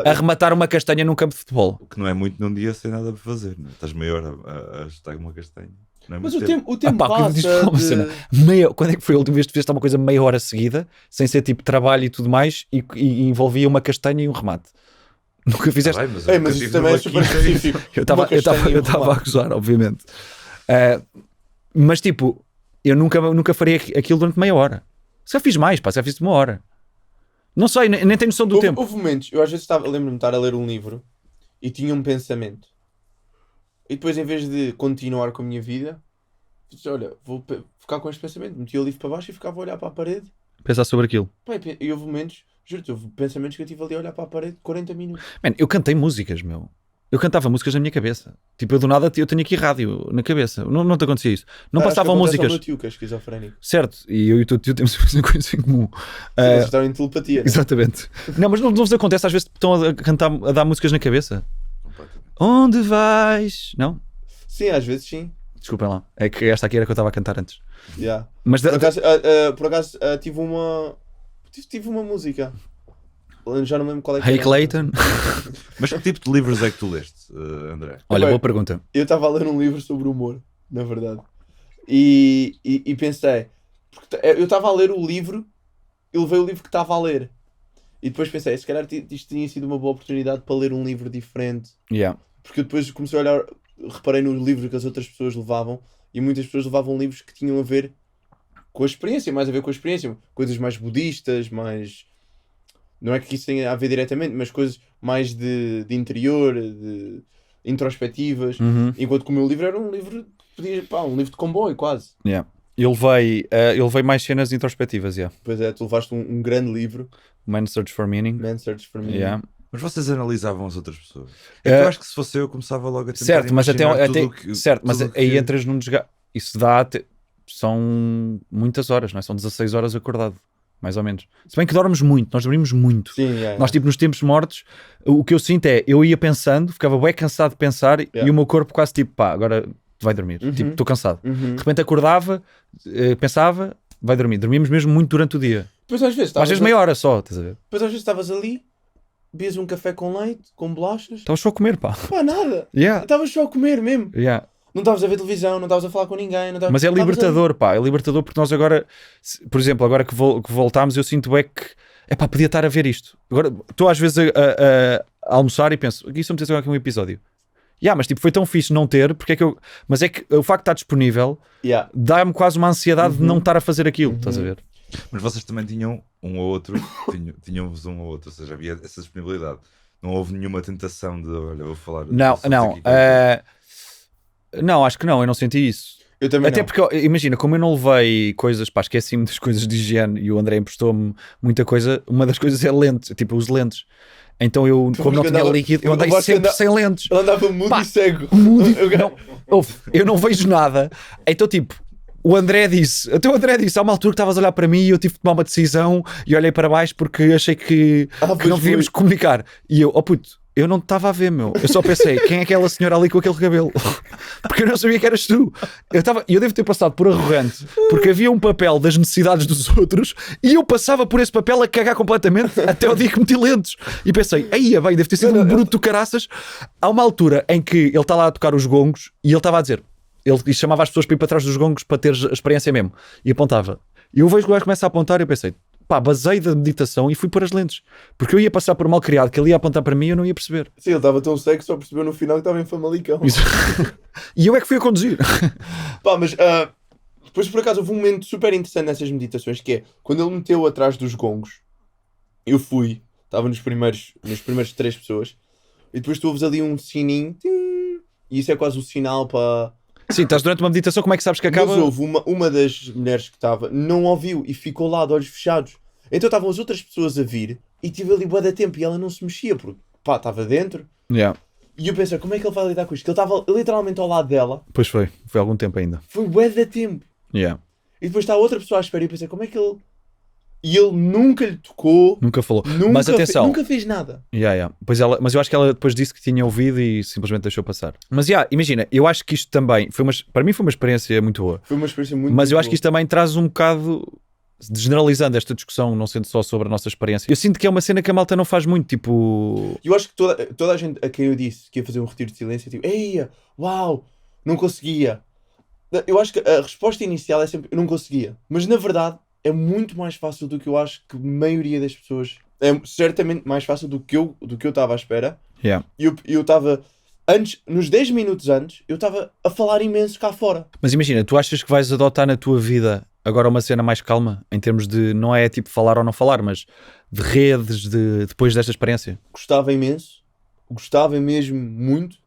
A rematar uma castanha num campo de futebol. o que não é muito num dia sem nada para fazer, não é? Estás meia hora a estar com uma castanha. Não é Mas muito o tempo Ah pá, diz passa uma cena. Quando é que foi a última vez que tu fizeste uma coisa meia hora seguida, sem ser tipo trabalho e tudo mais, e envolvia uma castanha e um remate? Nunca fizeste. Tá bem, mas, Ei, eu mas tive isso também é numa super quinta e- específico. Eu estava a acusar, obviamente. Mas tipo, eu nunca faria aquilo durante meia hora. Já fiz mais, pá, já fiz uma hora. Não sei, nem tenho noção do tempo. Houve momentos, eu às vezes lembro-me de estar a ler um livro e tinha um pensamento. E depois, em vez de continuar com a minha vida, disse, olha, vou ficar com este pensamento. Metia o livro para baixo e ficava a olhar para a parede. Pensar sobre aquilo. Pá, e houve momentos, juro-te, houve pensamentos que eu estive ali a olhar para a parede 40 minutos. Man, eu cantei músicas, meu. Eu cantava músicas na minha cabeça. Tipo, eu do nada eu tenho aqui rádio na cabeça. Não te acontecia isso. Não Acho que passavam acontece ao músicas. meu tio, que é esquizofrénico. Certo, e eu e o teu tio temos uma coisa em comum. Vocês estão em telepatia, né? Exatamente. Não, mas não vos acontece às vezes que estão a cantar, a dar músicas na cabeça? Completamente. Onde vais? Não? Sim, às vezes sim. Desculpem lá. É que esta aqui era que eu estava a cantar antes. Yeah. Mas Por acaso tive uma música já não lembro qual é que Hey era. Clayton. Mas que tipo de livros é que tu leste, André? Olha, Bem, boa pergunta. Eu estava a ler um livro sobre humor, na verdade. E pensei, porque eu estava a ler o livro, eu levei o livro que estava a ler. E depois pensei, se calhar isto tinha sido uma boa oportunidade para ler um livro diferente. Yeah. Porque eu depois comecei a olhar, reparei nos livros que as outras pessoas levavam, e muitas pessoas levavam livros que tinham a ver com a experiência, mais a ver com a experiência. Coisas mais budistas, mais... Não é que isso tenha a ver diretamente, mas coisas mais de interior, de introspectivas. Uhum. Enquanto que o meu livro era um livro, um livro de comboio, quase. Yeah. Eu levei mais cenas introspectivas, yeah. Pois é, tu levaste um grande livro, Man's Search for Meaning. Man's Search for Meaning. Yeah. Mas vocês analisavam as outras pessoas? É que eu acho que se fosse eu começava logo a tentar Certo, mas imaginar tudo o que, certo, mas tudo o aí que- entras num desgaste. Isso dá são muitas horas, não é? São 16 horas acordado, mais ou menos. Se bem que dormimos muito, nós dormimos muito. Sim, yeah, Nós, tipo, nos tempos mortos, o que eu sinto é, eu ia pensando, ficava bem cansado de pensar e o meu corpo quase tipo, pá, agora vai dormir. Uhum. Tipo, estou cansado. Uhum. De repente acordava, pensava, vai dormir. Dormimos mesmo muito durante o dia. Depois às vezes Às vezes meia hora só, estás a ver? Depois às vezes estavas ali, bebias um café com leite, com bolachas. Estavas só a comer, pá. Pá, nada. Yeah. Estavas só a comer mesmo. Yeah. Não estavas a ver televisão, não estavas a falar com ninguém. Mas é libertador, pá. É libertador porque nós agora, por exemplo, agora que voltámos, eu sinto é que, pá, podia estar a ver isto. Agora estou às vezes a almoçar e penso, aqui se eu metesse agora aqui um episódio. Mas tipo, foi tão fixe não ter, porque é que eu... Mas é que o facto de estar disponível dá-me quase uma ansiedade de não estar a fazer aquilo, estás a ver? Mas vocês também tinham um ou outro, tinham-vos um ou outro, ou seja, havia essa disponibilidade. Não houve nenhuma tentação de, olha, vou falar... Não, não, acho que não, eu não senti isso. Eu também Até não. porque, imagina, como eu não levei coisas, pá, esqueci-me das coisas de higiene e o André emprestou-me muita coisa, uma das coisas é lentes, tipo os lentes. Então eu, como não tinha líquido, eu andei sempre sem lentes. Ele andava mudo e cego. Eu não vejo nada. Então, tipo, o André disse, há uma altura que estavas a olhar para mim e eu tive de tomar uma decisão e olhei para baixo porque achei que não devíamos comunicar. E eu, puto, eu não te estava a ver, meu. Eu só pensei, quem é aquela senhora ali com aquele cabelo? Porque eu não sabia que eras tu. Eu devo ter passado por arrogante, porque havia um papel das necessidades dos outros e eu passava por esse papel a cagar completamente até o dia que meti lentes. E pensei, bem, deve ter sido um bruto do caraças. Há uma altura em que ele está lá a tocar os gongos e ele estava a dizer, ele chamava as pessoas para ir para trás dos gongos para ter a experiência mesmo. E apontava. E eu vejo que o gajo começa a apontar e eu pensei, pá, basei da meditação e fui pôr as lentes. Porque eu ia passar por mal criado, que ele ia apontar para mim e eu não ia perceber. Sim, ele estava tão cego que só percebeu no final que estava em Famalicão. E eu é que fui a conduzir. Pá, mas depois por acaso houve um momento super interessante nessas meditações, que é quando ele meteu atrás dos gongos, eu fui, estava nos primeiros 3 pessoas, e depois tu ouves ali um sininho, tim, e isso é quase o sinal para... Sim, estás durante uma meditação, como é que sabes que acaba? Mas houve uma das mulheres que estava, não ouviu e ficou lá de olhos fechados. Então estavam as outras pessoas a vir e tive ali bué de tempo e ela não se mexia porque, pá, estava dentro. Yeah. E eu pensei, como é que ele vai lidar com isto? Que ele estava literalmente ao lado dela. Pois foi algum tempo ainda. Foi bué de tempo. Yeah. E depois está outra pessoa à espera e eu pensei, como é que ele... E ele nunca lhe tocou. Nunca falou. Mas atenção. Nunca fez nada. Mas eu acho que ela depois disse que tinha ouvido e simplesmente deixou passar. Mas imagina, eu acho que isto também para mim foi uma experiência muito boa. Foi uma experiência muito Mas eu boa. acho que isto também traz um bocado, generalizando esta discussão, não sendo só sobre a nossa experiência. Eu sinto que é uma cena que a malta não faz muito, tipo... Eu acho que toda a gente a quem eu disse que ia fazer um retiro de silêncio, tipo, eia, uau, não conseguia. Eu acho que a resposta inicial é sempre, eu não conseguia. Mas na verdade é muito mais fácil do que eu acho que a maioria das pessoas... É certamente mais fácil do que eu estava à espera. Yeah. Eu estava... Antes, nos 10 minutos antes, eu estava a falar imenso cá fora. Mas imagina, tu achas que vais adotar na tua vida agora uma cena mais calma, em termos de, não é tipo falar ou não falar, mas de redes, depois desta experiência? Gostava imenso. Gostava mesmo muito.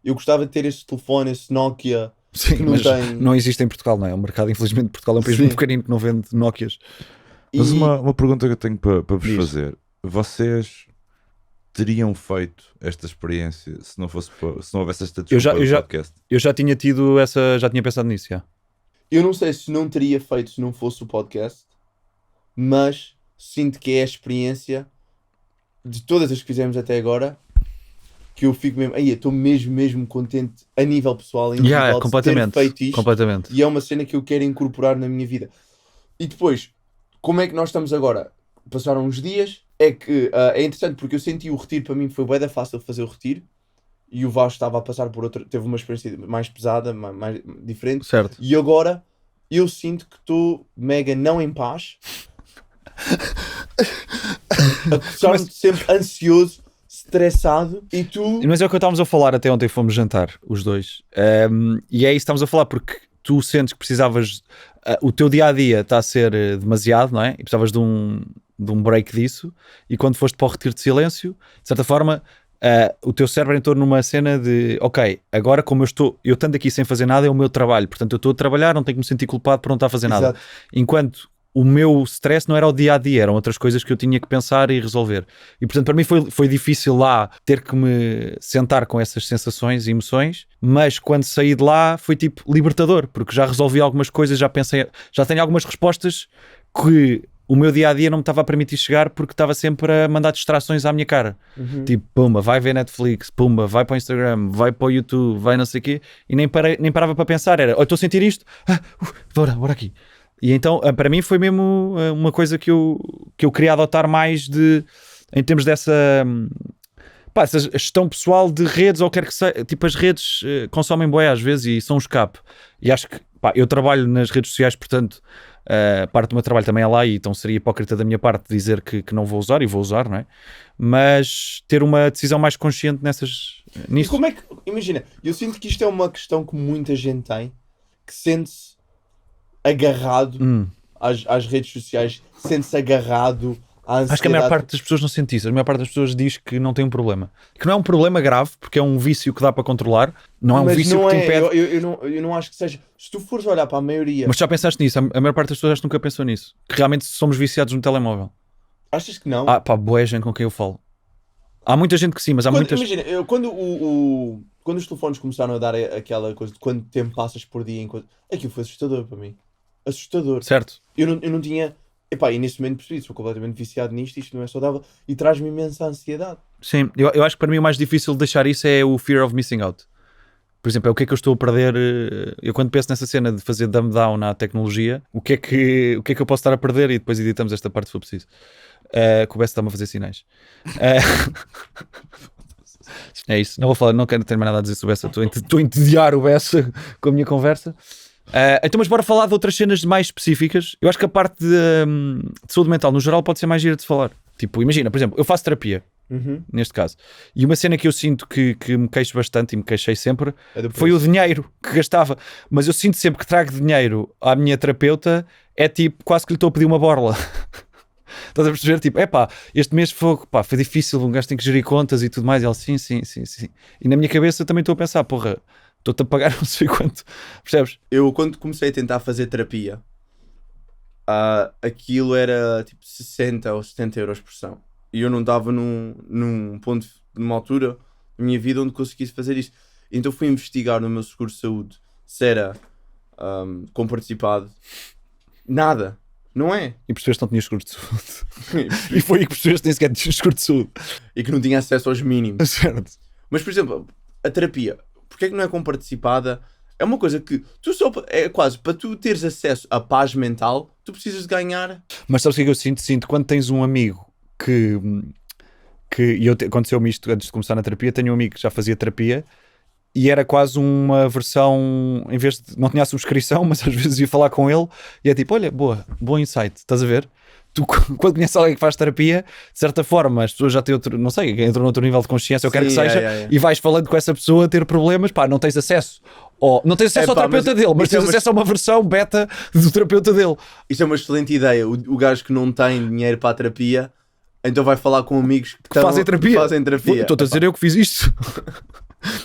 Eu gostava de ter esse telefone, esse Nokia... Sim, que não mas tem... não existe em Portugal, não é? O mercado, infelizmente, de Portugal é um país Sim. muito pequenino que não vende Nokias. Mas uma pergunta que eu tenho para vos Diz. fazer. Vocês teriam feito esta experiência se não houvesse esta desculpa do podcast? Eu já tinha pensado nisso, já. Eu não sei se não teria feito se não fosse o podcast, mas sinto que é a experiência de todas as que fizemos até agora que eu fico mesmo, estou mesmo contente a nível pessoal, individual, de ter feito isto. Completamente. E é uma cena que eu quero incorporar na minha vida. E depois, como é que nós estamos agora? Passaram uns dias, é que é interessante porque eu senti o retiro, para mim foi bué da fácil fazer o retiro, e o Vasco estava a passar por outra, teve uma experiência mais pesada, mais diferente, Certo. e agora eu sinto que estou mega não em paz, acusar-me sempre ansioso, estressado, e tu... Mas é o que estávamos a falar até ontem, fomos jantar, os dois. E é isso que estamos a falar, porque tu sentes que precisavas... o teu dia-a-dia está a ser demasiado, não é? E precisavas de um break disso. E quando foste para o retiro de silêncio, de certa forma, o teu cérebro entrou numa cena de... Ok, agora como eu estando aqui sem fazer nada, é o meu trabalho. Portanto, eu estou a trabalhar, não tenho que me sentir culpado por não estar a fazer nada. Exato. Enquanto... o meu stress não era o dia-a-dia, eram outras coisas que eu tinha que pensar e resolver. E portanto para mim foi difícil lá ter que me sentar com essas sensações e emoções, mas quando saí de lá foi tipo libertador, porque já resolvi algumas coisas, já tenho algumas respostas que o meu dia-a-dia não me estava a permitir chegar porque estava sempre a mandar distrações à minha cara. Tipo, pumba, vai ver Netflix, pumba, vai para o Instagram, vai para o YouTube, vai não sei o quê, e nem parava para pensar, era, estou a sentir isto, bora aqui. E então, para mim foi mesmo uma coisa que eu queria adotar mais em termos dessa essa gestão pessoal de redes, ou quer que seja, tipo as redes consomem bué às vezes e são um escape. E acho que, eu trabalho nas redes sociais, portanto, parte do meu trabalho também é lá, e então seria hipócrita da minha parte dizer que não vou usar, e vou usar, não é? Mas ter uma decisão mais consciente nisso. E como é que, imagina, eu sinto que isto é uma questão que muita gente tem, que sente-se agarrado às redes sociais, sente-se agarrado à ansiedade. Acho que a maior parte das pessoas não sente isso. A maior parte das pessoas diz que não tem um problema. Que não é um problema grave, porque é um vício que dá para controlar. Não é um vício que te impede. Eu não acho que seja. Se tu fores olhar para a maioria... Mas já pensaste nisso? A maior parte das pessoas acho que nunca pensou nisso. Que realmente somos viciados no telemóvel. Achas que não? Boa gente com quem eu falo. Há muita gente que sim, mas há muitas... Imagina, quando os telefones começaram a dar aquela coisa de quanto tempo passas por dia, aquilo foi assustador para mim. Assustador. Certo. Eu não tinha... E nesse momento percebi, sou completamente viciado nisto, isto não é saudável, e traz-me imensa ansiedade. Sim, eu acho que para mim o mais difícil de deixar isso é o fear of missing out. Por exemplo, é o que é que eu estou a perder. Eu quando penso nessa cena de fazer dumb down à tecnologia, o que é que eu posso estar a perder, e depois editamos esta parte se for preciso. Que o Bessa está-me a fazer sinais. É isso, não vou falar, não quero ter mais nada a dizer sobre essa, estou a entediar o Bessa com a minha conversa. Então, mas bora falar de outras cenas mais específicas. Eu acho que a parte de saúde mental no geral pode ser mais gira de se falar. Tipo, imagina, por exemplo, eu faço terapia, neste caso, e uma cena que eu sinto que me queixo bastante, e me queixei sempre, foi o dinheiro que gastava. Mas eu sinto sempre que trago dinheiro à minha terapeuta, é tipo, quase que lhe estou a pedir uma borla. Estás a perceber? Tipo, este mês foi difícil, um gajo tem que gerir contas e tudo mais. E ela, sim. E na minha cabeça também estou a pensar, porra, estou-te a pagar não sei quanto. Percebes? Eu, quando comecei a tentar fazer terapia, aquilo era tipo 60 ou 70 euros por sessão. E eu não estava num ponto, numa altura da minha vida onde conseguisse fazer isso. Então fui investigar no meu seguro de saúde se era comparticipado. Nada. Não é? E percebeste que não tinhas seguro de saúde. E foi aí que percebeste que nem sequer tinhas seguro de saúde. E que não tinha acesso aos mínimos. Certo. Mas, por exemplo, a terapia, porque é que não é comparticipada? É uma coisa que é quase para tu teres acesso à paz mental, tu precisas de ganhar. Mas sabes o que é que eu sinto? Sinto quando tens um amigo aconteceu-me isto antes de começar na terapia. Tenho um amigo que já fazia terapia e era quase uma versão, em vez de, não tinha a subscrição, mas às vezes ia falar com ele e é tipo, olha, bom insight, estás a ver? Tu, quando conheces alguém que faz terapia, de certa forma, as pessoas já têm outro, não sei, entram noutro nível de consciência, eu quero que seja, e vais falando com essa pessoa a ter problemas, não tens acesso. Não tens acesso ao terapeuta dele, mas tens acesso a uma versão beta do terapeuta dele. Isso é uma excelente ideia. O gajo que não tem dinheiro para a terapia, então vai falar com amigos que fazem terapia. Estou a dizer eu que fiz isto.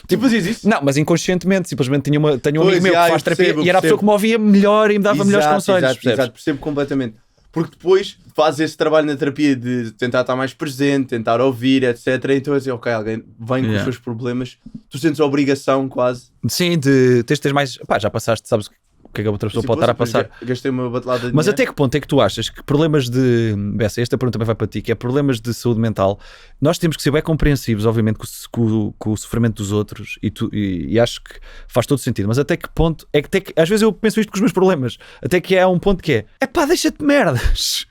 Tipo, fazias isso? Não, mas inconscientemente, simplesmente tenho um amigo meu que faz terapia e era a pessoa que me ouvia melhor e me dava melhores conselhos. Exato, percebo completamente. Porque depois fazes esse trabalho na terapia de tentar estar mais presente, tentar ouvir, etc. Então é dizer, ok, alguém vem com os seus problemas, tu sentes a obrigação quase. Sim, de tens de ter mais. Já passaste, sabes o que é que a outra pessoa pode estar a passar. Gastei uma batelada de dinheiro. Mas até que ponto é que tu achas que problemas de... Bessa, esta pergunta também vai para ti, que é problemas de saúde mental, nós temos que ser bem compreensivos, obviamente, com o sofrimento dos outros, e acho que faz todo sentido, mas até que ponto é que às vezes eu penso isto com os meus problemas, até que há um ponto que é deixa-te merdas.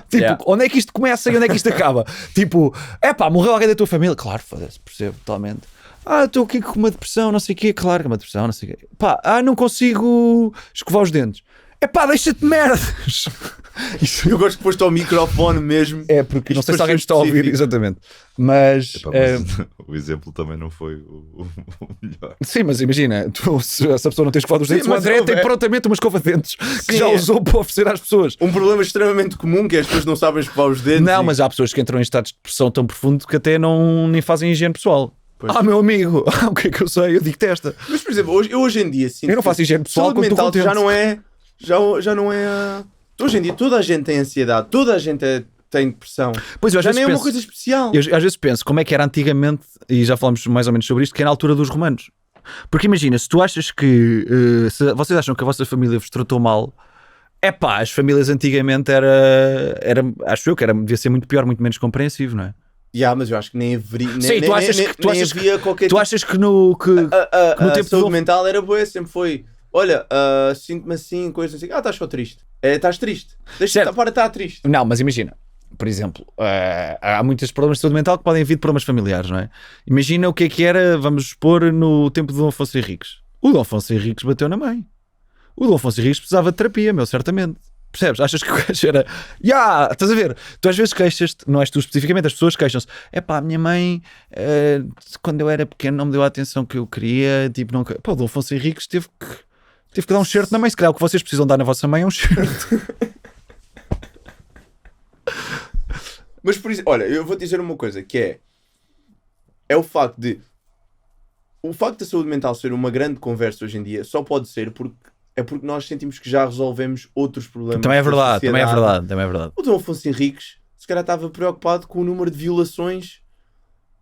Tipo, onde é que isto começa e onde é que isto acaba? Tipo, morreu alguém da tua família? Claro, foda-se, percebo totalmente. Estou aqui com uma depressão, não sei o quê. Claro que é uma depressão, não sei o quê. Não consigo escovar os dentes. Deixa-te de merdas. Eu gosto que foste ao microfone mesmo. Porque não sei se alguém está a ouvir, exatamente. Mas o exemplo também não foi o melhor. Sim, mas imagina, se essa pessoa não tem escovado os dentes, o André tem prontamente uma escova de dentes que já usou para oferecer às pessoas. Um problema extremamente comum que as pessoas não sabem escovar os dentes. Não, mas há pessoas que entram em estados de depressão tão profundo que até nem fazem higiene pessoal. Pois. Meu amigo, o que é que eu sei? Eu digo testa. Mas, por exemplo, hoje em dia sinto eu não faço higiene pessoal saúde quando mental já não é. Hoje em dia toda a gente tem ansiedade, toda a gente tem depressão. Pois eu, já nem é uma coisa especial. Eu às vezes penso como é que era antigamente, e já falamos mais ou menos sobre isto, que é na altura dos romanos. Porque imagina, se tu achas que se vocês acham que a vossa família vos tratou mal, as famílias antigamente acho eu que devia ser muito pior, muito menos compreensivo, não é? Mas eu acho que nem haveria. Sim, tu achas que no tempo de saúde mental era boa, sempre foi. Olha, sinto-me assim, coisas assim. Estás só triste. Estás triste. Deixa-te para estar triste. Não, mas imagina, por exemplo, há muitos problemas de saúde mental que podem vir de problemas familiares, não é? Imagina o que era, vamos expor, no tempo do Dom Afonso Henriques. O Dom Afonso Henriques bateu na mãe. O Dom Afonso Henriques precisava de terapia, certamente. Percebes? Achas que o gajo era... estás a ver? Tu às vezes queixas-te, não és tu especificamente, as pessoas queixam-se. A minha mãe, quando eu era pequeno, não me deu a atenção que eu queria. Tipo, não... o Dom Afonso Henriques teve que dar um certo na mãe. Se calhar o que vocês precisam dar na vossa mãe é um certo. Mas por isso, olha, eu vou dizer uma coisa, que é o facto da saúde mental ser uma grande conversa hoje em dia, só pode ser porque nós sentimos que já resolvemos outros problemas. Também é verdade. O Dom Afonso Henriques, se calhar estava preocupado com o número de violações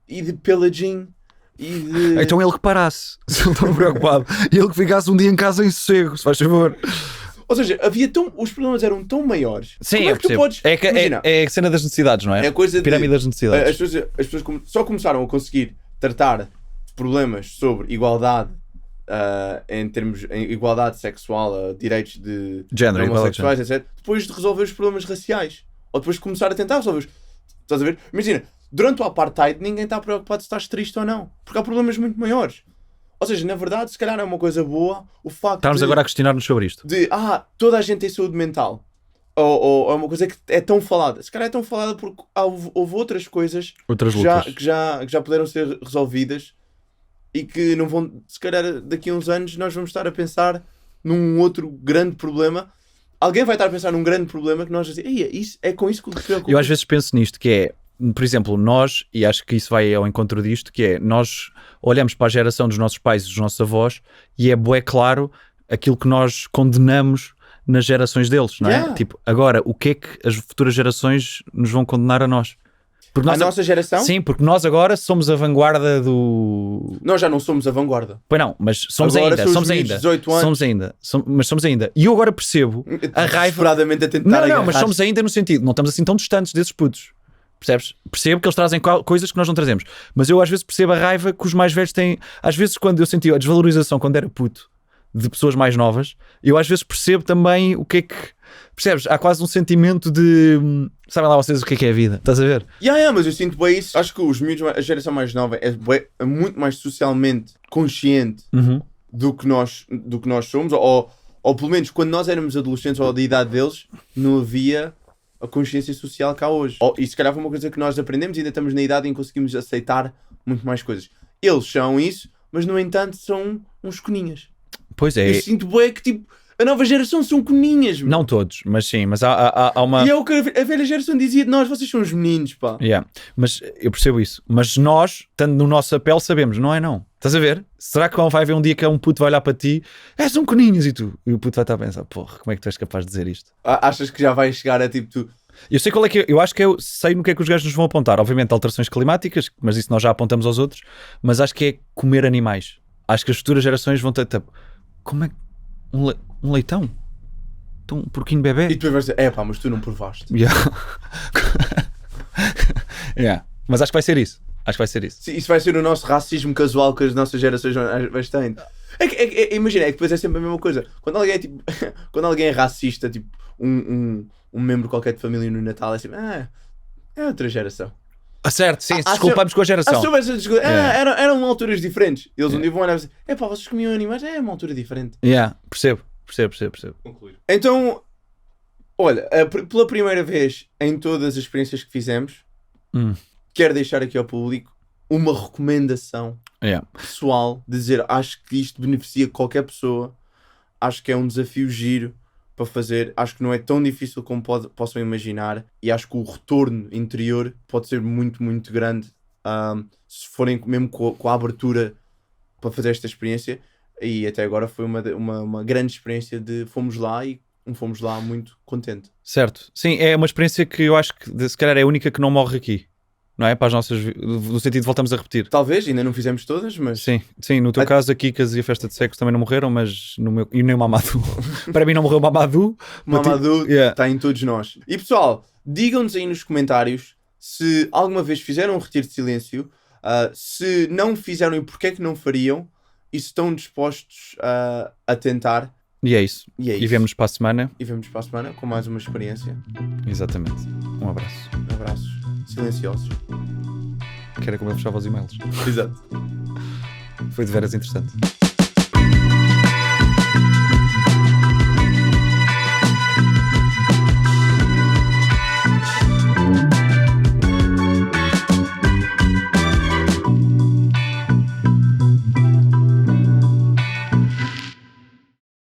e de pillaging e de... Então ele que parasse, se ele estava preocupado, e ele que ficasse um dia em casa em sossego, se faz favor. Ou seja, os problemas eram tão maiores. Sim, como é que tu podes... É a cena das necessidades, não é? É a coisa pirâmide das necessidades. As pessoas só começaram a conseguir tratar de problemas sobre igualdade, em termos de igualdade sexual, direitos de género, homossexuais, etc. Depois de resolver os problemas raciais. Ou depois de começar a tentar resolver os... Estás a ver? Imagina, durante o apartheid ninguém está preocupado se estás triste ou não. Porque há problemas muito maiores. Ou seja, na verdade, se calhar é uma coisa boa o facto Estamos agora a questionar-nos sobre isto. Toda a gente tem saúde mental. Ou é uma coisa que é tão falada. Se calhar é tão falada porque houve outras coisas que já puderam ser resolvidas e que não vão... Se calhar daqui a uns anos nós vamos estar a pensar num outro grande problema. Alguém vai estar a pensar num grande problema que nós vamos dizer, é com isso que se preocupa. Eu às vezes penso nisto, que é, por exemplo, nós, e acho que isso vai ao encontro disto, que é, nós olhamos para a geração dos nossos pais e dos nossos avós e é bué claro aquilo que nós condenamos nas gerações deles, não é? Tipo, agora, o que é que as futuras gerações nos vão condenar a nós? Porque a nossa geração? Sim, porque nós agora somos a vanguarda do... Nós já não somos a vanguarda. Pois não, mas somos agora ainda. Somos 18 anos. Mas somos ainda. E eu agora percebo a raiva... Desesperadamente a tentar Não, mas somos ainda no sentido, não estamos assim tão distantes desses putos. Percebes? Percebo que eles trazem coisas que nós não trazemos. Mas eu às vezes percebo a raiva que os mais velhos têm. Às vezes quando eu senti a desvalorização quando era puto de pessoas mais novas, eu às vezes percebo também o que é que... Percebes? Há quase um sentimento de... Sabem lá vocês o que é a vida? Estás a ver? Mas eu sinto bem isso. Acho que os miúdos, a geração mais nova é muito mais socialmente consciente do que nós somos. Ou pelo menos quando nós éramos adolescentes ou da idade deles, não havia a consciência social cá hoje. E se calhar foi uma coisa que nós aprendemos e ainda estamos na idade em que conseguimos aceitar muito mais coisas. Eles são isso, mas no entanto são uns coninhas. Pois é. Eu sinto bem que tipo... A nova geração são coninhas, meu. Não todos, mas sim, mas há uma... E é o que a velha geração dizia de nós, vocês são os meninos, pá. Mas eu percebo isso. Mas nós, estando no nosso papel, sabemos, não é não? Estás a ver? Será que vai haver um dia que um puto vai olhar para ti, são coninhas, e tu? E o puto vai estar a pensar, porra, como é que tu és capaz de dizer isto? Achas que já vai chegar a tipo tu... Eu sei qual é que é, eu acho que eu sei no que é que os gajos nos vão apontar. Obviamente alterações climáticas, mas isso nós já apontamos aos outros, mas acho que é comer animais. Acho que as futuras gerações vão ter... Como é que... Um leitão? Então, um porquinho bebê? E tu vais dizer, mas tu não provaste. Mas acho que vai ser isso. Sim, isso vai ser o nosso racismo casual que as nossas gerações têm. Imagina, é que depois é sempre a mesma coisa. Quando alguém é racista, tipo, um membro qualquer de família no Natal, é assim, é outra geração. Certo, sim, desculpamos com a geração. Eram alturas diferentes. Eles um dia vão olhar e dizer, vocês comiam animais, é uma altura diferente. Percebo. Concluir. Então, olha, pela primeira vez em todas as experiências que fizemos, quero deixar aqui ao público uma recomendação pessoal, de dizer, acho que isto beneficia qualquer pessoa, acho que é um desafio giro para fazer, acho que não é tão difícil como possam imaginar, e acho que o retorno interior pode ser muito, muito grande, se forem mesmo com a abertura para fazer esta experiência. E até agora foi uma grande experiência fomos lá muito contente. Certo, sim, é uma experiência que eu acho que se calhar é a única que não morre aqui, não é? Para as nossas, no sentido de voltamos a repetir. Talvez, ainda não fizemos todas, mas... Sim, no teu caso a Kikas e a Festa de Sexo também não morreram, mas e nem o Mamadou. Para mim não morreu o Mamadou. O Mamadou está em todos nós. E pessoal, digam-nos aí nos comentários se alguma vez fizeram um retiro de silêncio, se não fizeram e porque é que não fariam, e se estão dispostos a tentar. E é isso. E vemo-nos para a semana. Com mais uma experiência. Exatamente. Um abraço. Abraços silenciosos. Quero como eu fechava os e-mails. Exato. Foi de veras interessante.